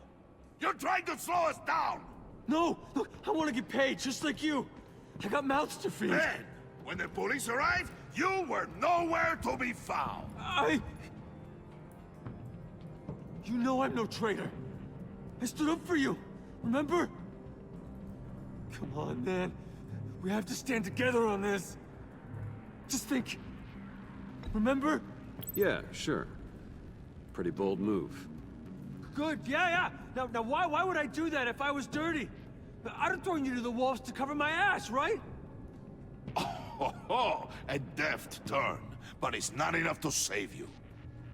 You're trying to slow us down! No! Look, I want to get paid, just like you! I got mouths to feed! Then, when the police arrived, you were nowhere to be found! You know I'm no traitor! I stood up for you, remember? Come on, man. We have to stand together on this. Just think. Remember? Yeah, sure. Pretty bold move. Good, yeah. Now why would I do that if I was dirty? I'd have thrown you to the wolves to cover my ass, right? Oh, a deft turn, but it's not enough to save you.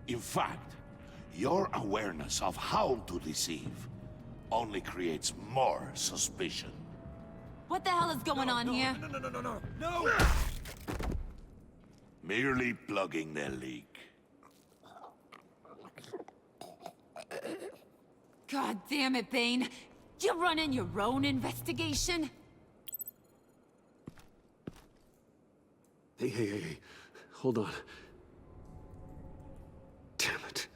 In fact, your awareness of how to deceive only creates more suspicion. What the hell is going on here? No! Merely plugging the leak. God damn it, Bane. You running your own investigation? Hey. Hold on. Damn it.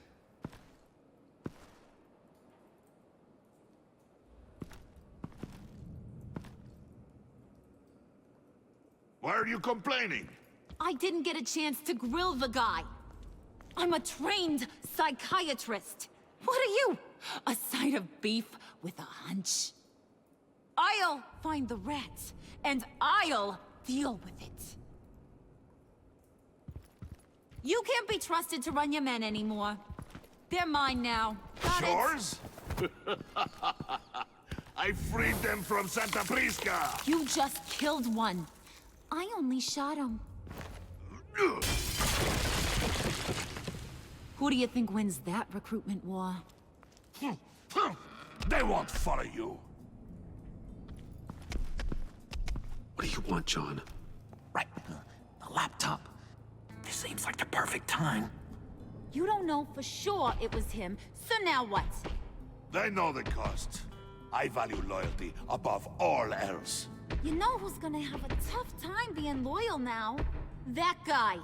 Why are you complaining? I didn't get a chance to grill the guy. I'm a trained psychiatrist. What are you? A side of beef with a hunch? I'll find the rat, and I'll deal with it. You can't be trusted to run your men anymore. They're mine now. Got it? Yours? I freed them from Santa Prisca! You just killed one. I only shot him. Who do you think wins that recruitment war? They won't follow you. What do you want, John? Right, the laptop. This seems like the perfect time. You don't know for sure it was him, so now what? They know the cost. I value loyalty above all else. You know who's gonna have a tough time being loyal now? That guy.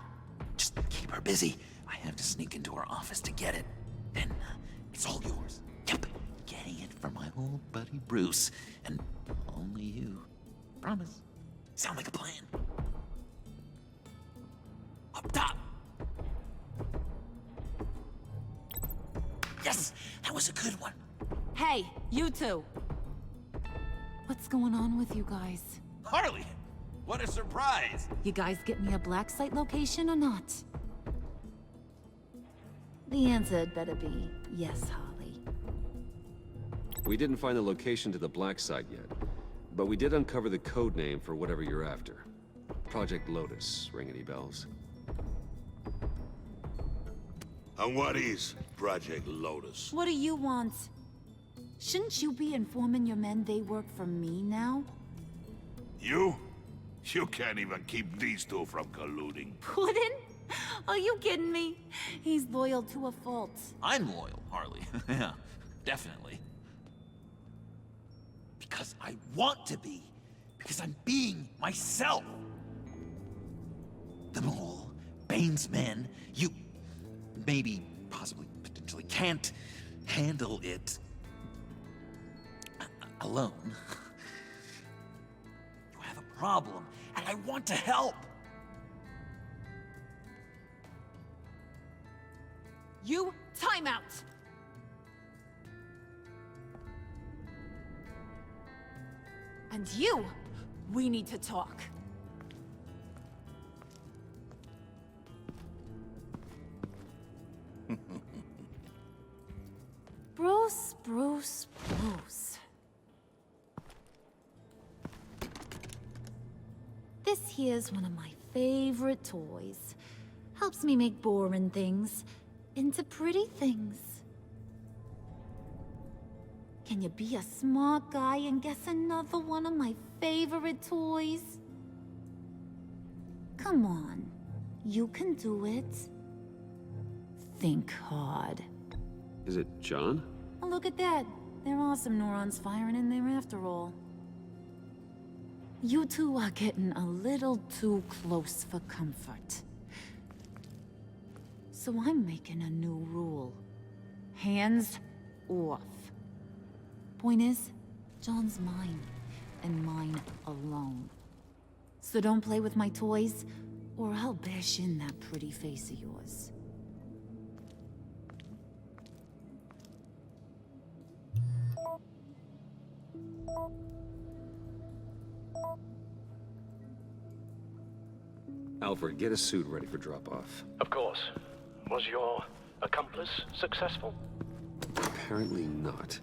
Just keep her busy. I have to sneak into her office to get it. Then it's all yours. Yep, getting it from my old buddy Bruce. And only you. Promise. Sound like a plan? Up top! Yes! That was a good one. Hey, you two. What's going on with you guys? Harley! What a surprise! You guys get me a black site location or not? The answer had better be yes, Harley. We didn't find the location to the black site yet, but we did uncover the code name for whatever you're after. Project Lotus. Ring any bells? And what is Project Lotus? What do you want? Shouldn't you be informing your men they work for me now? You? You can't even keep these two from colluding. Puddin'? Are you kidding me? He's loyal to a fault. I'm loyal, Harley. Yeah, definitely. Because I want to be. Because I'm being myself. The mole, Bane's men, you maybe, possibly, potentially can't handle it alone. You have a problem, and I want to help. You, time out! And you, we need to talk. Bruce. This here's one of my favorite toys. Helps me make boring things into pretty things. Can you be a smart guy and guess another one of my favorite toys? Come on, you can do it. Think hard. Is it John? Oh, look at that. There are some neurons firing in there after all. You two are getting a little too close for comfort. So I'm making a new rule. Hands off. Point is, John's mine, and mine alone. So don't play with my toys, or I'll bash in that pretty face of yours. Alfred, get a suit ready for drop-off. Of course. Was your accomplice successful? Apparently not.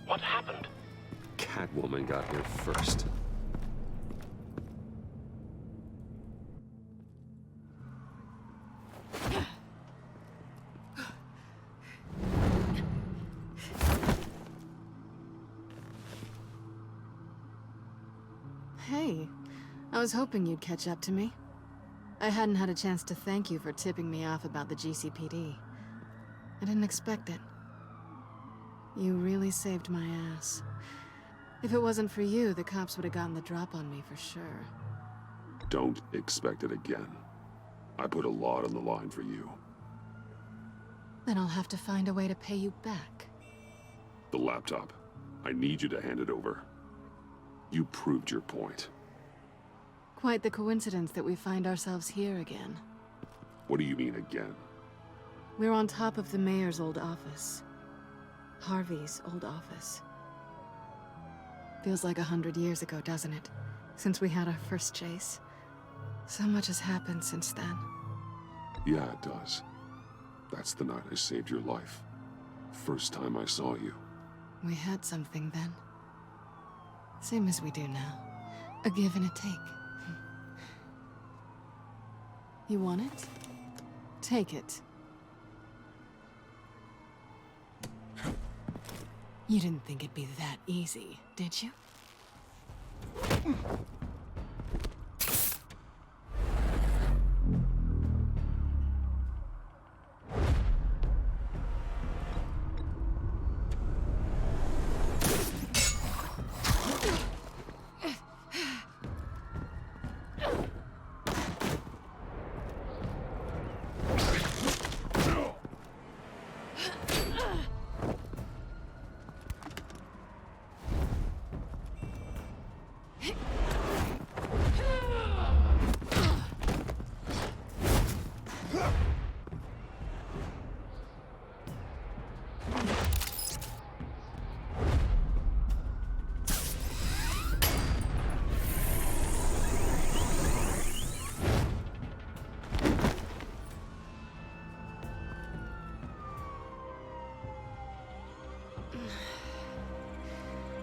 What happened? Catwoman got here first. Hey, I was hoping you'd catch up to me. I hadn't had a chance to thank you for tipping me off about the GCPD. I didn't expect it. You really saved my ass. If it wasn't for you, the cops would have gotten the drop on me for sure. Don't expect it again. I put a lot on the line for you. Then I'll have to find a way to pay you back. The laptop. I need you to hand it over. You proved your point. Quite the coincidence that we find ourselves here again. What do you mean again? We're on top of the mayor's old office. Harvey's old office. Feels like 100 years ago, doesn't it? Since we had our first chase. So much has happened since then. Yeah, it does. That's the night I saved your life. First time I saw you. We had something then. Same as we do now. A give and a take. You want it? Take it. You didn't think it'd be that easy, did you?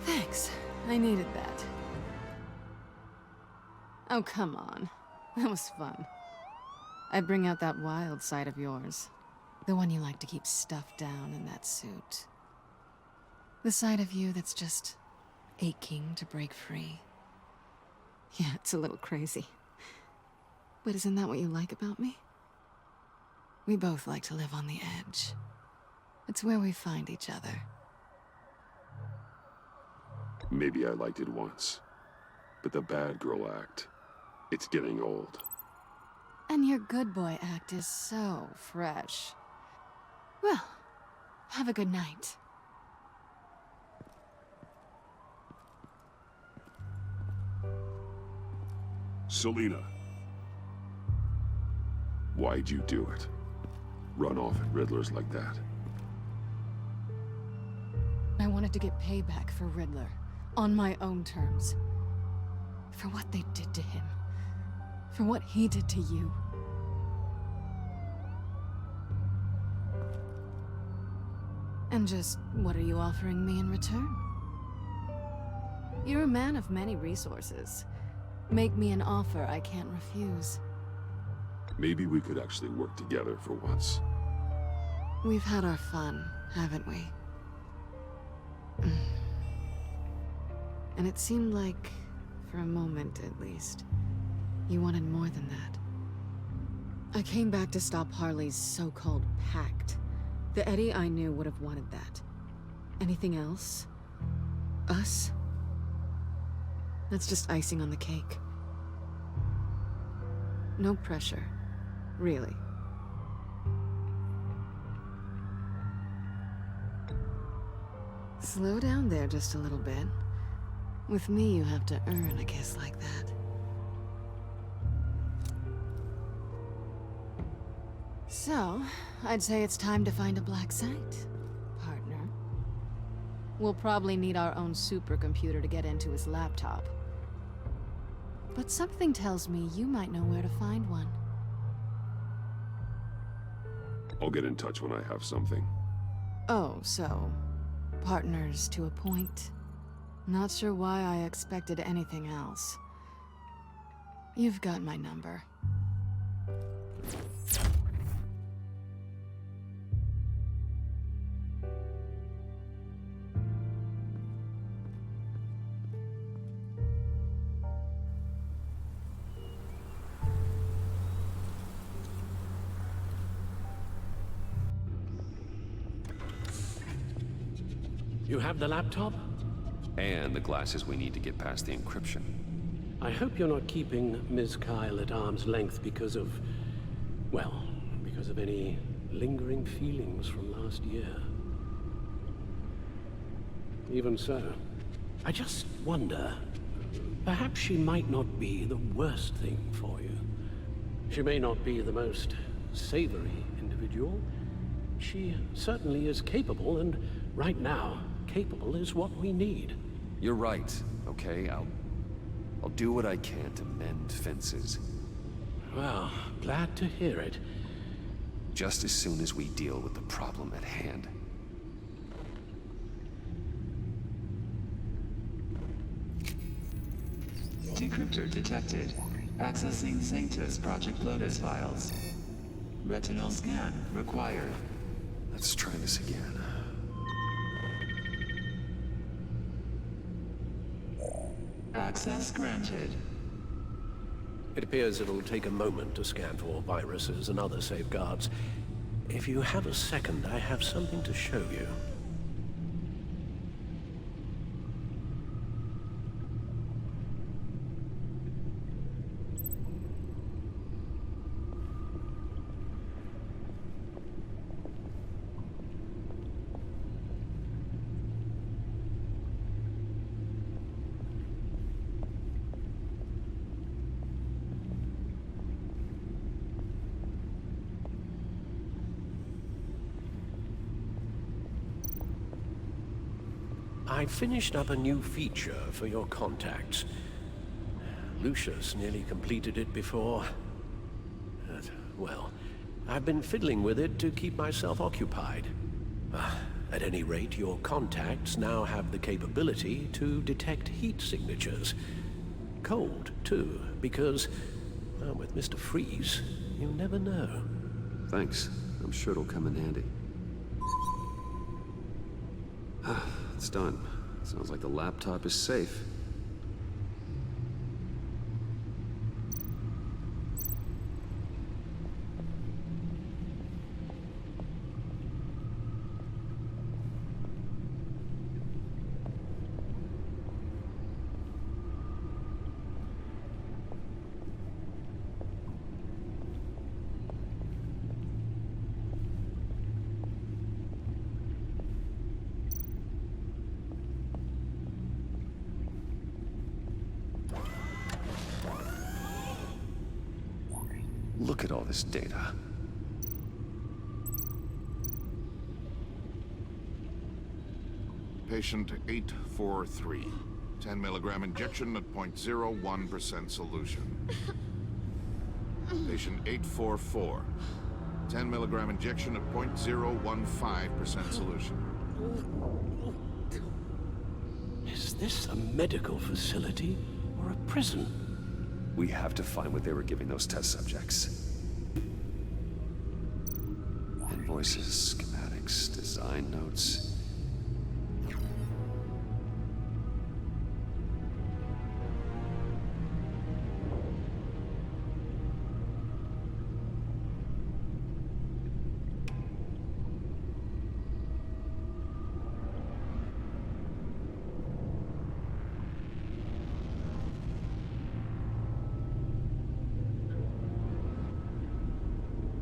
Thanks. I needed that. Oh, come on. That was fun. I'd bring out that wild side of yours. The one you like to keep stuffed down in that suit. The side of you that's just aching to break free. Yeah, it's a little crazy. But isn't that what you like about me? We both like to live on the edge. It's where we find each other. Maybe I liked it once. But the bad girl act, it's getting old. And your good boy act is so fresh. Well, have a good night. Selina. Why'd you do it? Run off at Riddlers like that? I wanted to get payback for Riddler. On my own terms. For what they did to him. For what he did to you. And just, what are you offering me in return? You're a man of many resources. Make me an offer I can't refuse. Maybe we could actually work together for once. We've had our fun, haven't we? And it seemed like, for a moment at least, you wanted more than that. I came back to stop Harley's so-called pact. The Eddie I knew would have wanted that. Anything else? Us? That's just icing on the cake. No pressure. Really. Slow down there just a little bit. With me, you have to earn a kiss like that. So, I'd say it's time to find a black site, partner. We'll probably need our own supercomputer to get into his laptop. But something tells me you might know where to find one. I'll get in touch when I have something. Oh, so... partners to a point? Not sure why I expected anything else. You've got my number. You have the laptop? And the glasses we need to get past the encryption. I hope you're not keeping Ms. Kyle at arm's length because of, well, because of any lingering feelings from last year. Even so, I just wonder, perhaps she might not be the worst thing for you. She may not be the most savory individual. She certainly is capable, and right now, capable is what we need. You're right, okay? I'll do what I can to mend fences. Well, glad to hear it. Just as soon as we deal with the problem at hand. Decryptor detected. Accessing Sanctus Project Lotus files. Retinal scan required. Let's try this again. Access granted. It appears it'll take a moment to scan for viruses and other safeguards. If you have a second, I have something to show you. I finished up a new feature for your contacts. Lucius nearly completed it before. Well, I've been fiddling with it to keep myself occupied. At any rate, your contacts now have the capability to detect heat signatures. Cold, too, because, well, with Mr. Freeze, you never know. Thanks. I'm sure it'll come in handy. It's done. Sounds like the laptop is safe. Look at all this data. Patient 843. 10 milligram injection at 0.01% solution. Patient 844. 10 milligram injection at 0.015% solution. Is this a medical facility or a prison? We have to find what they were giving those test subjects. Invoices, schematics, design notes.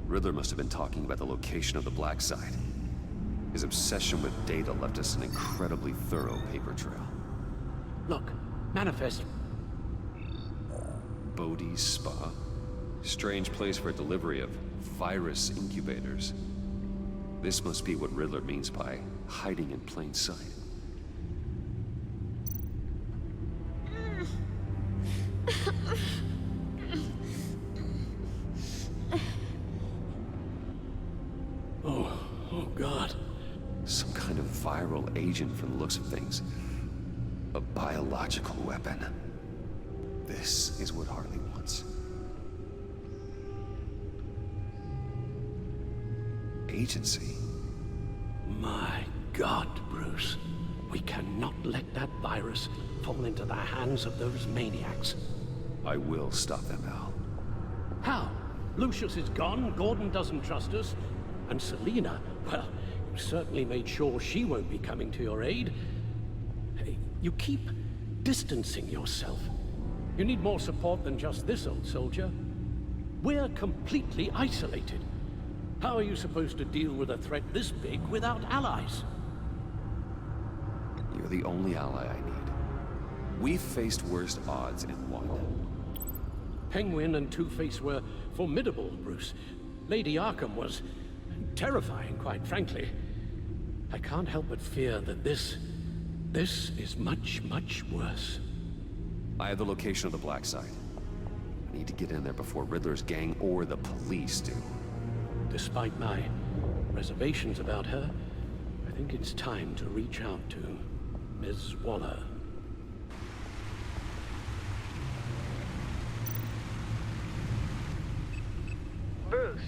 Riddler must have been talking about the location of the black site. His obsession with data left us an incredibly thorough paper trail. Look, manifest. Bodhi's Spa? Strange place for delivery of virus incubators. This must be what Riddler means by hiding in plain sight. Oh God. Some kind of viral agent from the looks of things. A biological weapon. This is what Harley wants. Agency. My God, Bruce. We cannot let that virus fall into the hands of those maniacs. I will stop them, Al. How? Lucius is gone, Gordon doesn't trust us, and Selina, well, you certainly made sure she won't be coming to your aid. Hey, you keep distancing yourself. You need more support than just this old soldier. We're completely isolated. How are you supposed to deal with a threat this big without allies? You're the only ally I need. We've faced worse odds and won. Penguin and Two-Face were formidable, Bruce. Lady Arkham was terrifying, quite frankly. I can't help but fear that this is much, much worse. I have the location of the Black Site. I need to get in there before Riddler's gang or the police do. Despite my reservations about her, I think it's time to reach out to Ms. Waller. Bruce,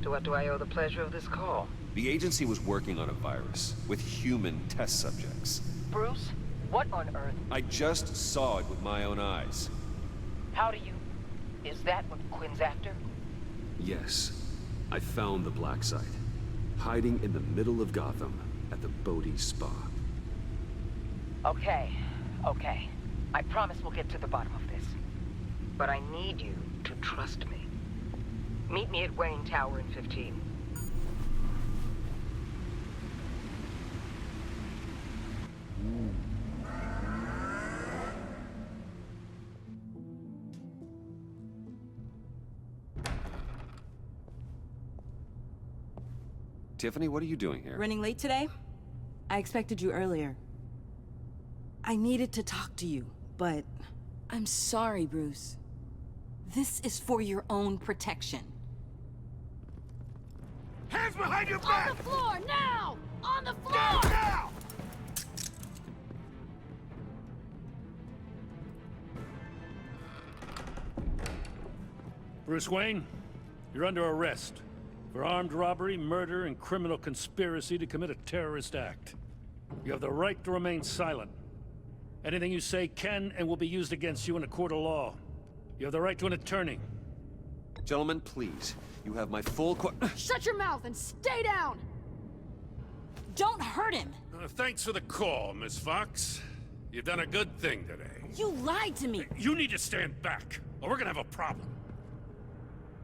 to what do I owe the pleasure of this call? The agency was working on a virus with human test subjects. Bruce, what on earth? I just saw it with my own eyes. How do you... Is that what Quinn's after? Yes. I found the Black Site, hiding in the middle of Gotham at the Bodhi Spa. Okay. I promise we'll get to the bottom of this. But I need you to trust me. Meet me at Wayne Tower in 15. Tiffany, what are you doing here? Running late today? I expected you earlier. I needed to talk to you, but... I'm sorry, Bruce. This is for your own protection. Hands behind your back! On the floor, now! On the floor! Down, now! Bruce Wayne, you're under arrest for armed robbery, murder, and criminal conspiracy to commit a terrorist act. You have the right to remain silent. Anything you say can and will be used against you in a court of law. You have the right to an attorney. Gentlemen, please. You have my full Shut your mouth and stay down! Don't hurt him! Thanks for the call, Miss Fox. You've done a good thing today. You lied to me! You need to stand back, or we're gonna have a problem.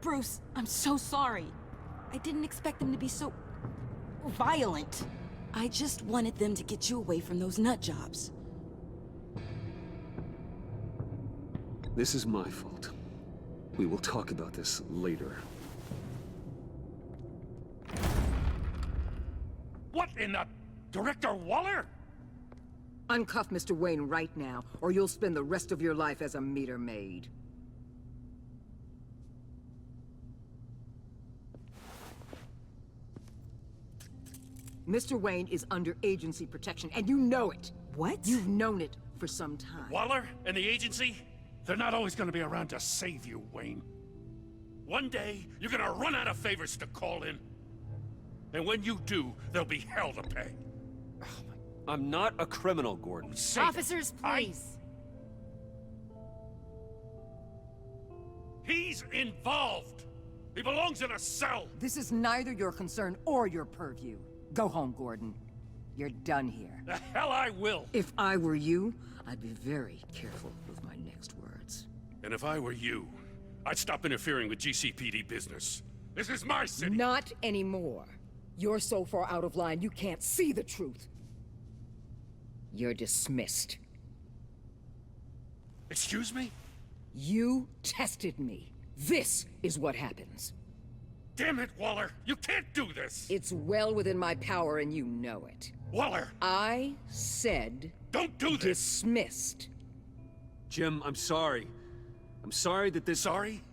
Bruce, I'm so sorry. I didn't expect them to be so... violent. I just wanted them to get you away from those nut jobs. This is my fault. We will talk about this later. What in the... Director Waller? Uncuff Mr. Wayne right now, or you'll spend the rest of your life as a meter maid. Mr. Wayne is under agency protection, and you know it. What? You've known it for some time. Waller and the agency? They're not always gonna be around to save you, Wayne. One day, you're gonna run out of favors to call in. And when you do, there'll be hell to pay. I'm not a criminal, Gordon. Officers, please. He's involved. He belongs in a cell. This is neither your concern or your purview. Go home, Gordon. You're done here. The hell I will. If I were you, I'd be very careful with my next words. And if I were you, I'd stop interfering with GCPD business. This is my city. Not anymore. You're so far out of line, you can't see the truth. You're dismissed. Excuse me? You tested me. This is what happens. Damn it, Waller! You can't do this! It's well within my power and you know it. Waller! I said... Don't do this! Dismissed. Jim, I'm sorry. I'm sorry that this... Sorry?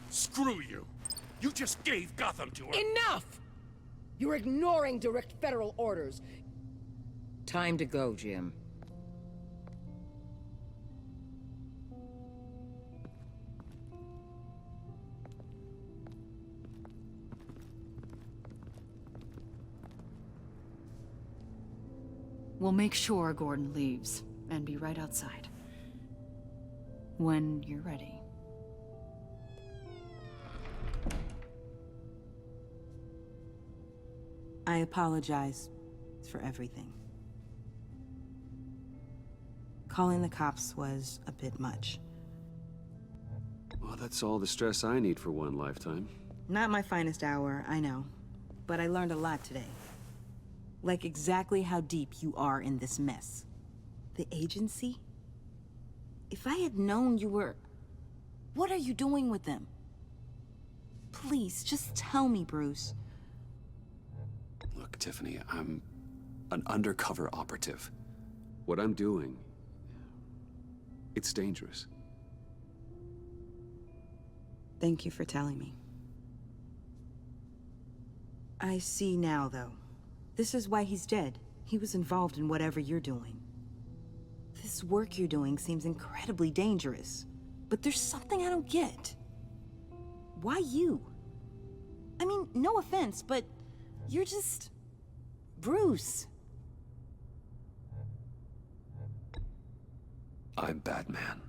Screw you! You just gave Gotham to her! Enough! You're ignoring direct federal orders. Time to go, Jim. We'll make sure Gordon leaves, and be right outside. When you're ready. I apologize for everything. Calling the cops was a bit much. that's all the stress I need for one lifetime. Not my finest hour, I know. But I learned a lot today. Like exactly how deep you are in this mess. The agency? If I had known you were... What are you doing with them? Please, just tell me, Bruce. Look, Tiffany, I'm an undercover operative. What I'm doing, it's dangerous. Thank you for telling me. I see now, though. This is why he's dead. He was involved in whatever you're doing. This work you're doing seems incredibly dangerous. But there's something I don't get. Why you? I mean, no offense, but you're just... Bruce. I'm Batman.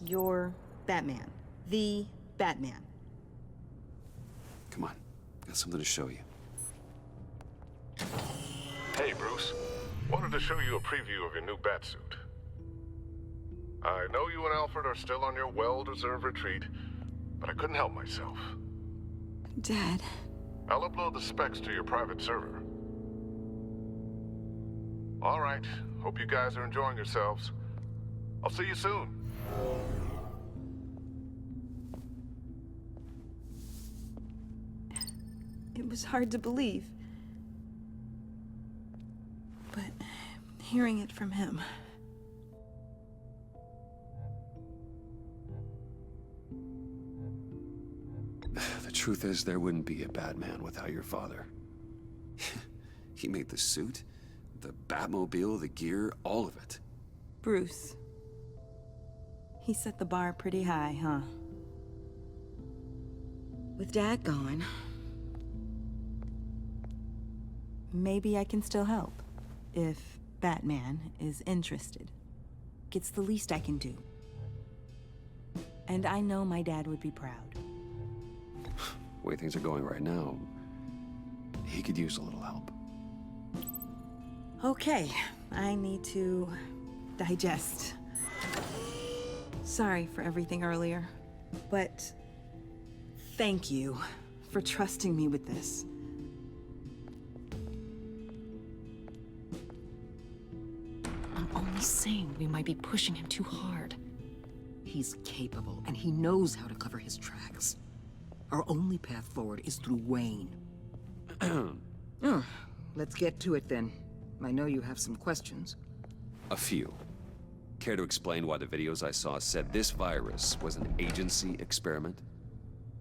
You're Batman. The Batman. Come on, got something to show you. Hey, Bruce. Wanted to show you a preview of your new batsuit. I know you and Alfred are still on your well-deserved retreat, but I couldn't help myself. Dad. I'll upload the specs to your private server. All right. Hope you guys are enjoying yourselves. I'll see you soon. It was hard to believe. But hearing it from him... The truth is, there wouldn't be a Batman without your father. He made the suit, the Batmobile, the gear, all of it. Bruce. He set the bar pretty high, huh? With Dad gone... Maybe I can still help. If Batman is interested. It's the least I can do. And I know my dad would be proud. The way things are going right now, he could use a little help. Okay, I need to digest. Sorry for everything earlier, but thank you for trusting me with this. I'm only saying we might be pushing him too hard. He's capable, and he knows how to cover his tracks. Our only path forward is through Wayne. Let's get to it then. I know you have some questions. A few. Care to explain why the videos I saw said this virus was an agency experiment?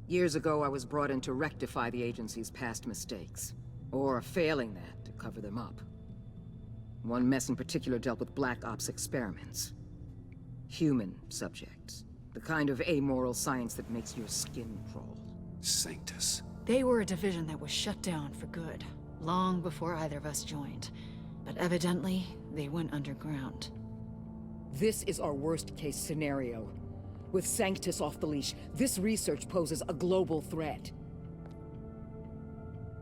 Years ago, I was brought in to rectify the agency's past mistakes. Or failing that, to cover them up. One mess in particular dealt with Black Ops experiments. Human subjects. The kind of amoral science that makes your skin crawl. Sanctus. They were a division that was shut down for good, long before either of us joined. But evidently, they went underground. This is our worst-case scenario. With Sanctus off the leash, this research poses a global threat.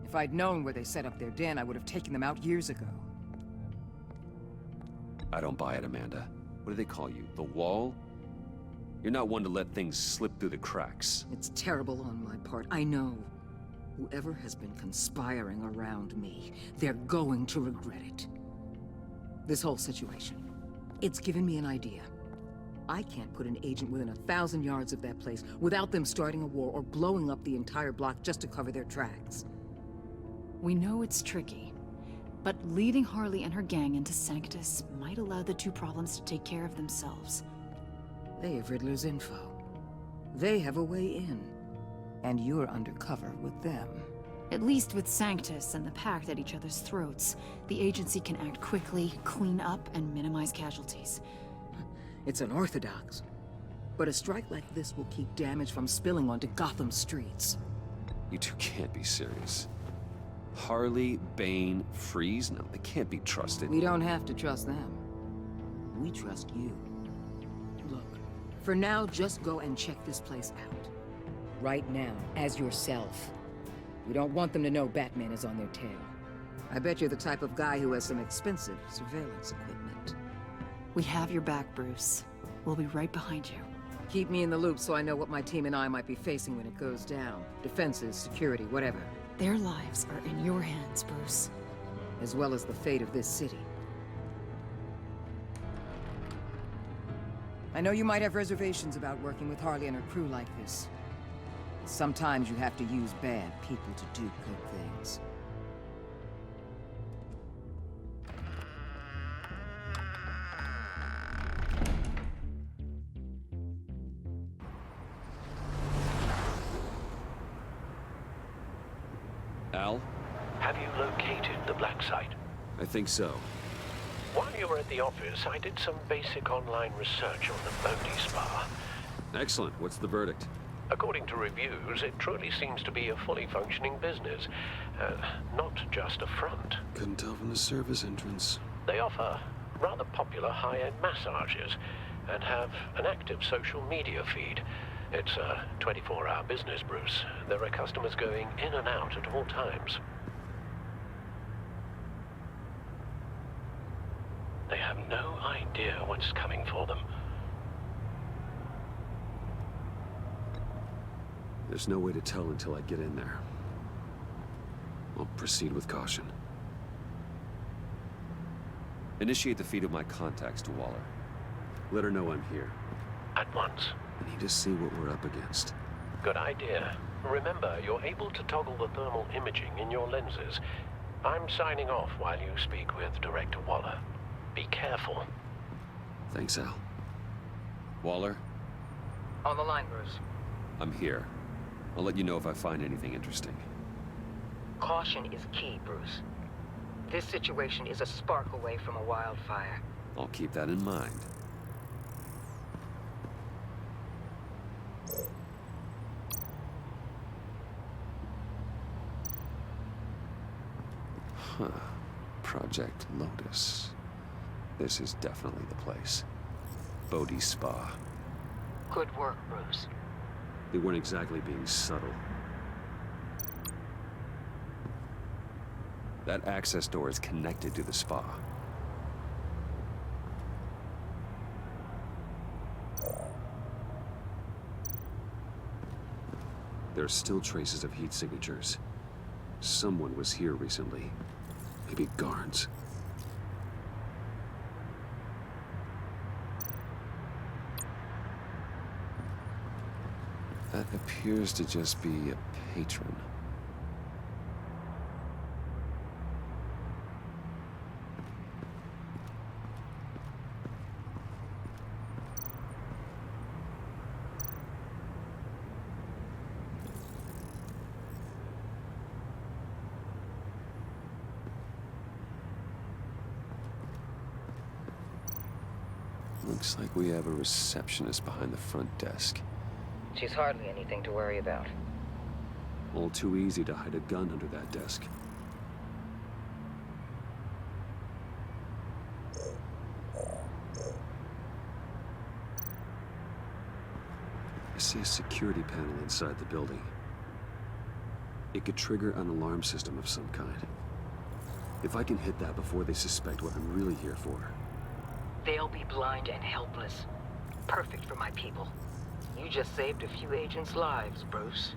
If I'd known where they set up their den, I would have taken them out years ago. I don't buy it, Amanda. What do they call you? The Wall? You're not one to let things slip through the cracks. It's terrible on my part, I know. Whoever has been conspiring around me, they're going to regret it. This whole situation, it's given me an idea. I can't put an agent within 1,000 yards of that place without them starting a war or blowing up the entire block just to cover their tracks. We know it's tricky, but leading Harley and her gang into Sanctus might allow the two problems to take care of themselves. They have Riddler's info. They have a way in. And you're undercover with them. At least with Sanctus and the Pact at each other's throats, the agency can act quickly, clean up, and minimize casualties. It's unorthodox. But a strike like this will keep damage from spilling onto Gotham streets. You two can't be serious. Harley, Bane, Freeze? No, they can't be trusted. We don't have to trust them. We trust you. Look, for now, just go and check this place out. Right now, as yourself. We don't want them to know Batman is on their tail. I bet you're the type of guy who has some expensive surveillance equipment. We have your back, Bruce. We'll be right behind you. Keep me in the loop so I know what my team and I might be facing when it goes down. Defenses, security, whatever. Their lives are in your hands, Bruce. As well as the fate of this city. I know you might have reservations about working with Harley and her crew like this. Sometimes you have to use bad people to do good things. Al? Have you located the black site? I think so. While you were at the office, I did some basic online research on the Bodhi Spa. Excellent. What's the verdict? According to reviews, it truly seems to be a fully functioning business. Not just a front. Couldn't tell from the service entrance. They offer rather popular high-end massages and have an active social media feed. It's a 24-hour business, Bruce. There are customers going in and out at all times. They have no idea what's coming for them. There's no way to tell until I get in there. I'll proceed with caution. Initiate the feed of my contacts to Waller. Let her know I'm here. At once. I need to see what we're up against. Good idea. Remember, you're able to toggle the thermal imaging in your lenses. I'm signing off while you speak with Director Waller. Be careful. Thanks, Al. Waller? On the line, Bruce. I'm here. I'll let you know if I find anything interesting. Caution is key, Bruce. This situation is a spark away from a wildfire. I'll keep that in mind. Huh. Project Lotus. This is definitely the place. Bodhi Spa. Good work, Bruce. They weren't exactly being subtle. That access door is connected to the spa. There are still traces of heat signatures. Someone was here recently. Maybe guards. That appears to just be a patron. Looks like we have a receptionist behind the front desk. She's hardly anything to worry about. All too easy to hide a gun under that desk. I see a security panel inside the building. It could trigger an alarm system of some kind. If I can hit that before they suspect what I'm really here for. They'll be blind and helpless. Perfect for my people. You just saved a few agents' lives, Bruce.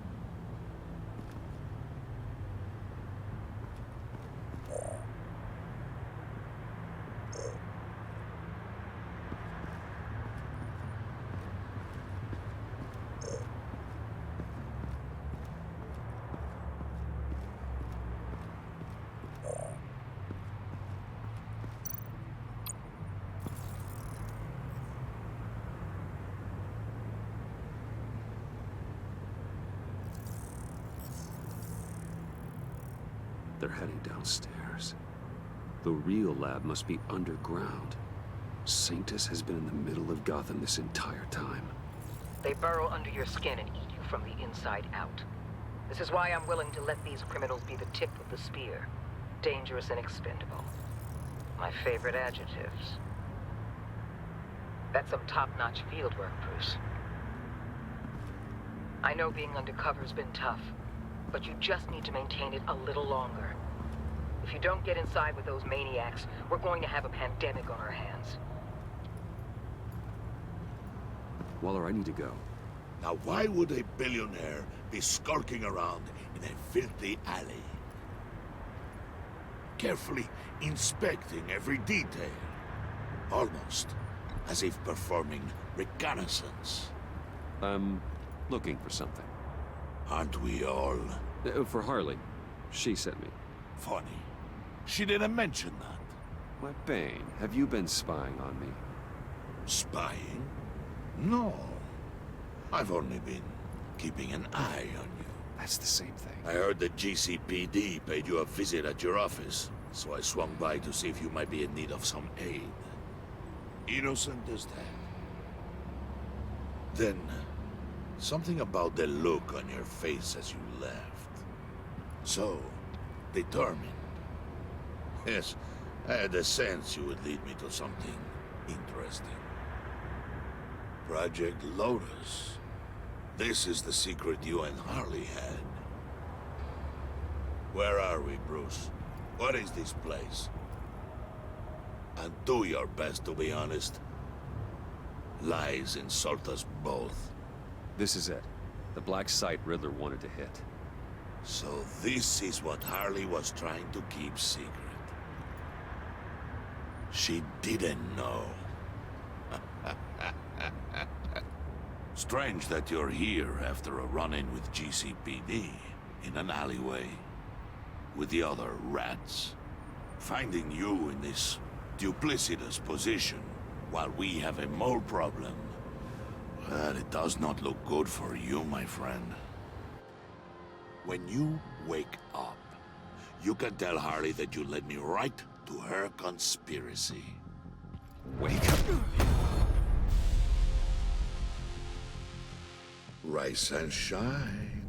They're heading downstairs. The real lab must be underground. Sanctus has been in the middle of Gotham this entire time. They burrow under your skin and eat you from the inside out. This is why I'm willing to let these criminals be the tip of the spear. Dangerous and expendable. My favorite adjectives. That's some top-notch field work, Bruce. I know being undercover's been tough, but you just need to maintain it a little longer. If you don't get inside with those maniacs, we're going to have a pandemic on our hands. Waller, I need to go. Now why would a billionaire be skulking around in a filthy alley? Carefully inspecting every detail. Almost as if performing reconnaissance. I'm looking for something. Aren't we all? For Harley. She sent me. Funny. She didn't mention that. Why, Bane, have you been spying on me? Spying? No. I've only been keeping an eye on you. That's the same thing. I heard the GCPD paid you a visit at your office, so I swung by to see if you might be in need of some aid. Innocent as that. Then, something about the look on your face as you left. So, determined. Yes, I had a sense you would lead me to something interesting. Project Lotus. This is the secret you and Harley had. Where are we, Bruce? What is this place? And do your best to be honest. Lies insult us both. This is it. The black site Riddler wanted to hit. So this is what Harley was trying to keep secret. She didn't know. Strange that you're here after a run-in with GCPD in an alleyway with the other rats. Finding you in this duplicitous position while we have a mole problem. Well, it does not look good for you, my friend. When you wake up, you can tell Harley that you led me right to her conspiracy. Wake up! Rise and shine.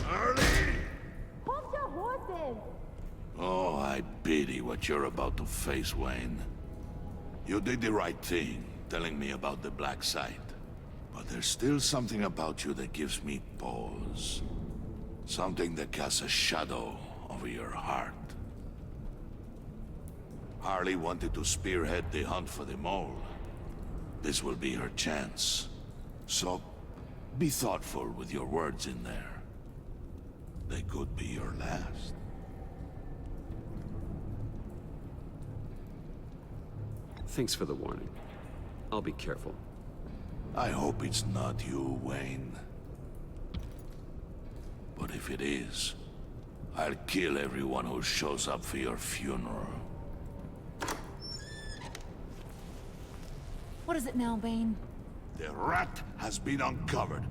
Harley! Hold your horses! Oh, I pity what you're about to face, Wayne. You did the right thing, telling me about the black site. But there's still something about you that gives me pause. Something that casts a shadow over your heart. Harley wanted to spearhead the hunt for the mole. This will be her chance. So, be thoughtful with your words in there. They could be your last. Thanks for the warning. I'll be careful. I hope it's not you, Wayne. But if it is, I'll kill everyone who shows up for your funeral. What is it now, Bane? The rat has been uncovered.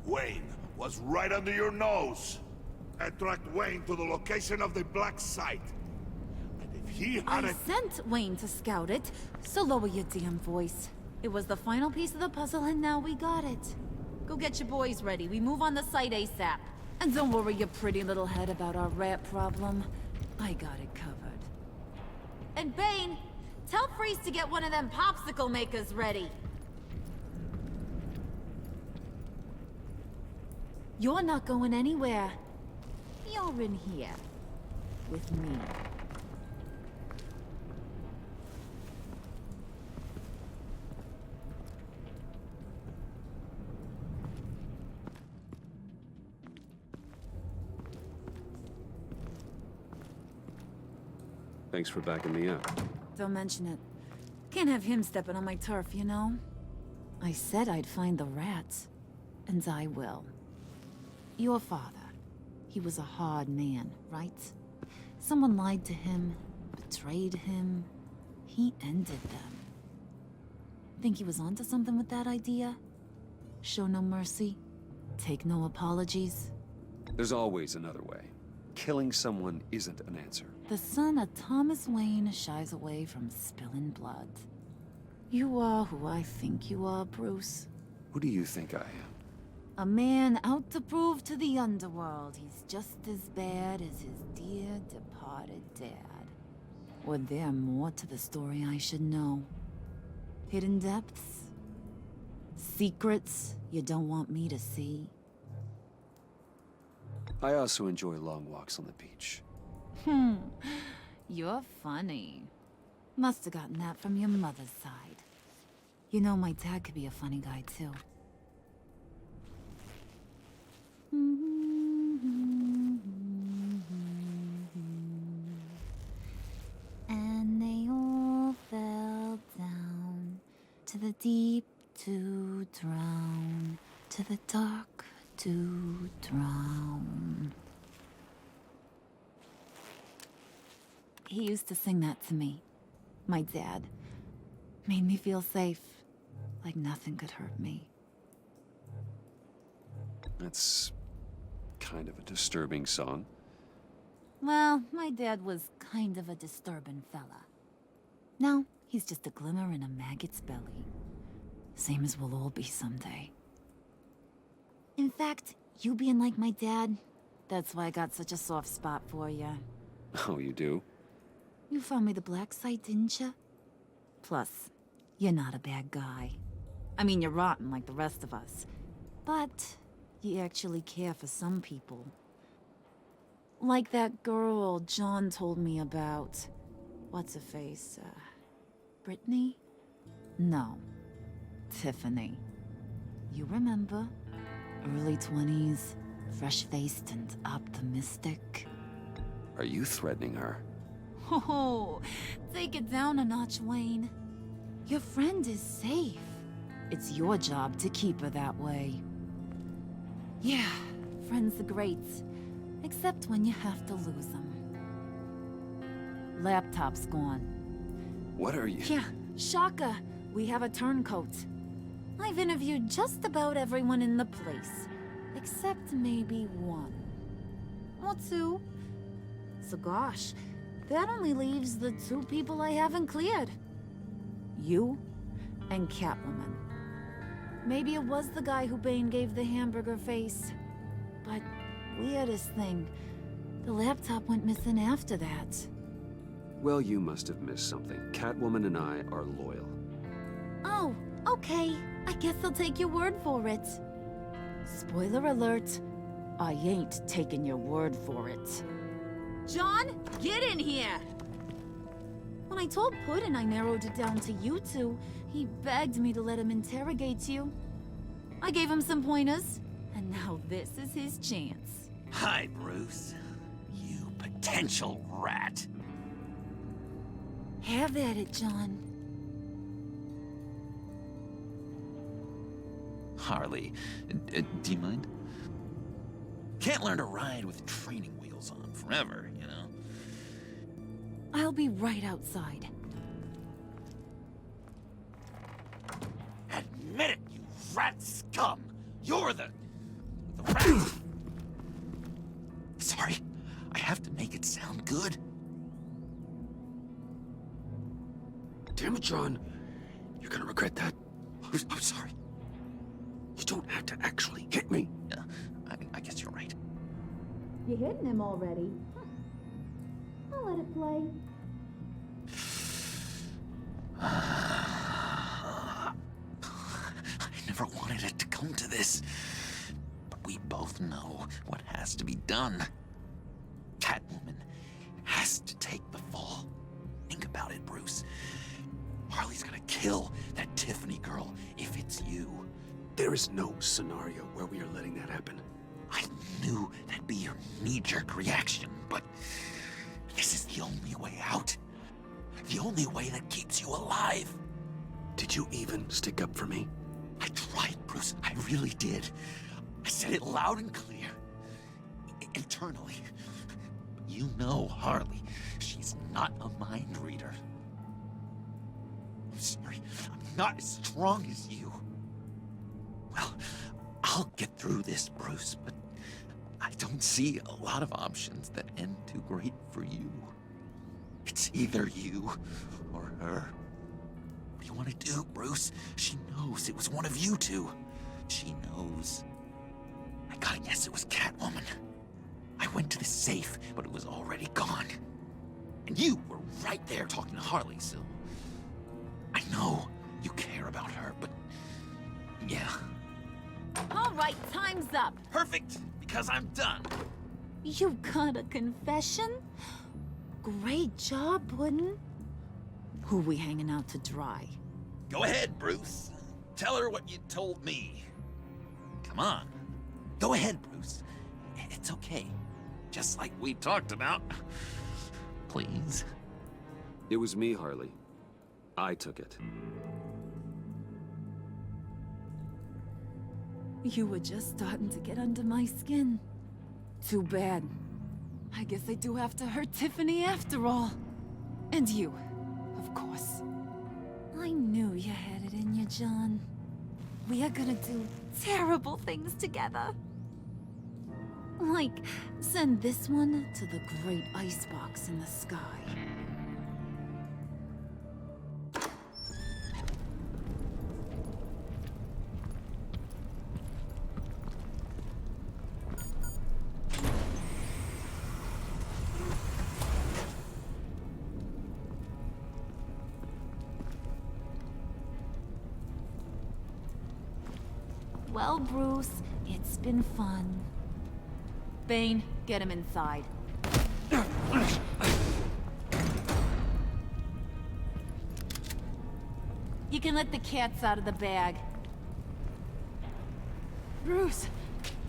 Wayne was right under your nose. I tracked Wayne to the location of the black site. And if he had I sent Wayne to scout it, so lower your damn voice. It was the final piece of the puzzle, and now we got it. Go get your boys ready. We move on the site ASAP. And don't worry your pretty little head about our rat problem. I got it covered. And Bane, tell Freeze to get one of them popsicle makers ready. You're not going anywhere. You're in here. With me. Thanks for backing me up. Don't mention it. Can't have him stepping on my turf, you know? I said I'd find the rats. And I will. Your father. He was a hard man, right? Someone lied to him, betrayed him. He ended them. Think he was onto something with that idea? Show no mercy? Take no apologies? There's always another way. Killing someone isn't an answer. The son of Thomas Wayne shies away from spilling blood. You are who I think you are, Bruce. Who do you think I am? A man out to prove to the underworld he's just as bad as his dear departed dad. Or there more to the story I should know? Hidden depths? Secrets you don't want me to see? I also enjoy long walks on the beach. You're funny. Must have gotten that from your mother's side. You know, my dad could be a funny guy, too. And they all fell down to the deep to drown, to the dark to drown. He used to sing that to me. My dad. Made me feel safe. Like nothing could hurt me. That's kind of a disturbing song. Well, my dad was kind of a disturbing fella. Now, he's just a glimmer in a maggot's belly. Same as we'll all be someday. In fact, you being like my dad, that's why I got such a soft spot for you. Oh, you do? You found me the black site, didn't you? Plus, you're not a bad guy. I mean, you're rotten like the rest of us. But you actually care for some people. Like that girl John told me about. What's her face? Brittany? No. Tiffany. You remember? Early 20s, fresh-faced and optimistic. Are you threatening her? Oh, take it down a notch, Wayne. Your friend is safe. It's your job to keep her that way. Yeah, friends are great. Except when you have to lose them. Laptop's gone. What are you? Yeah, shocker. We have a turncoat. I've interviewed just about everyone in the place. Except maybe one. Or two. So gosh, that only leaves the two people I haven't cleared. You and Catwoman. Maybe it was the guy who Bane gave the hamburger face. But weirdest thing, the laptop went missing after that. Well, you must have missed something. Catwoman and I are loyal. Oh, okay. I guess I'll take your word for it. Spoiler alert, I ain't taking your word for it. John, get in here! When I told Puddin' I narrowed it down to you two, he begged me to let him interrogate you. I gave him some pointers, and now this is his chance. Hi, Bruce. You potential rat. Have at it, John. Harley, do you mind? Can't learn to ride with training wheels on forever, you know? I'll be right outside. Admit it, you rat scum! You're the rat! Sorry, I have to make it sound good. Damn it, John. You're gonna regret that. I'm sorry. You don't have to actually hit me. Yeah, I guess you're right. You're hitting him already. I'll let it play. I never wanted it to come to this. But we both know what has to be done. Catwoman has to take the fall. Think about it, Bruce. Harley's gonna kill that Tiffany girl if it's you. There is no scenario where we are letting that happen. I knew that'd be your knee-jerk reaction, but this is the only way out. The only way that keeps you alive. Did you even stick up for me? I tried, Bruce. I really did. I said it loud and clear. Internally. You know Harley. She's not a mind reader. I'm sorry. I'm not as strong as you. Well, I'll get through this, Bruce, but I don't see a lot of options that end too great for you. It's either you or her. What do you want to do, Bruce? She knows it was one of you two. She knows. I gotta guess it was Catwoman. I went to the safe, but it was already gone. And you were right there talking to Harley, so... I know you care about her, but... yeah. All right, time's up. Perfect, because I'm done. You got a confession? Great job, Puddin'. Who we hanging out to dry? Go ahead, Bruce. Tell her what you told me. Come on. Go ahead, Bruce. It's okay. Just like we talked about. Please. It was me, Harley. I took it. You were just starting to get under my skin. Too bad. I guess I do have to hurt Tiffany after all. And you, of course. I knew you had it in you, John. We are gonna do terrible things together. Like, send this one to the great icebox in the sky. Well, Bruce, it's been fun. Bane, get him inside. You can let the cats out of the bag. Bruce!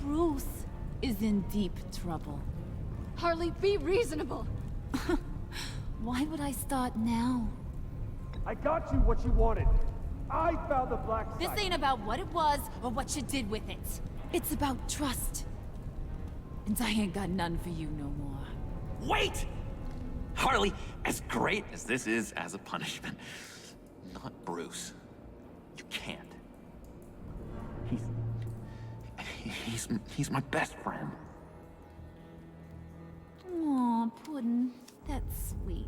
Bruce is in deep trouble. Harley, be reasonable! Why would I start now? I got you what you wanted. I found the black site. This ain't about what it was or what you did with it. It's about trust. And I ain't got none for you no more. Wait! Harley, as great as this is as a punishment, not Bruce. You can't. He's my best friend. Aw, Puddin', that's sweet.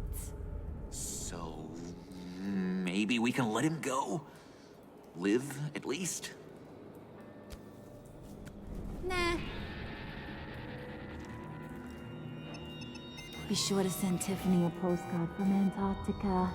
So maybe we can let him go? Live, at least? Nah. Be sure to send Tiffany a postcard from Antarctica.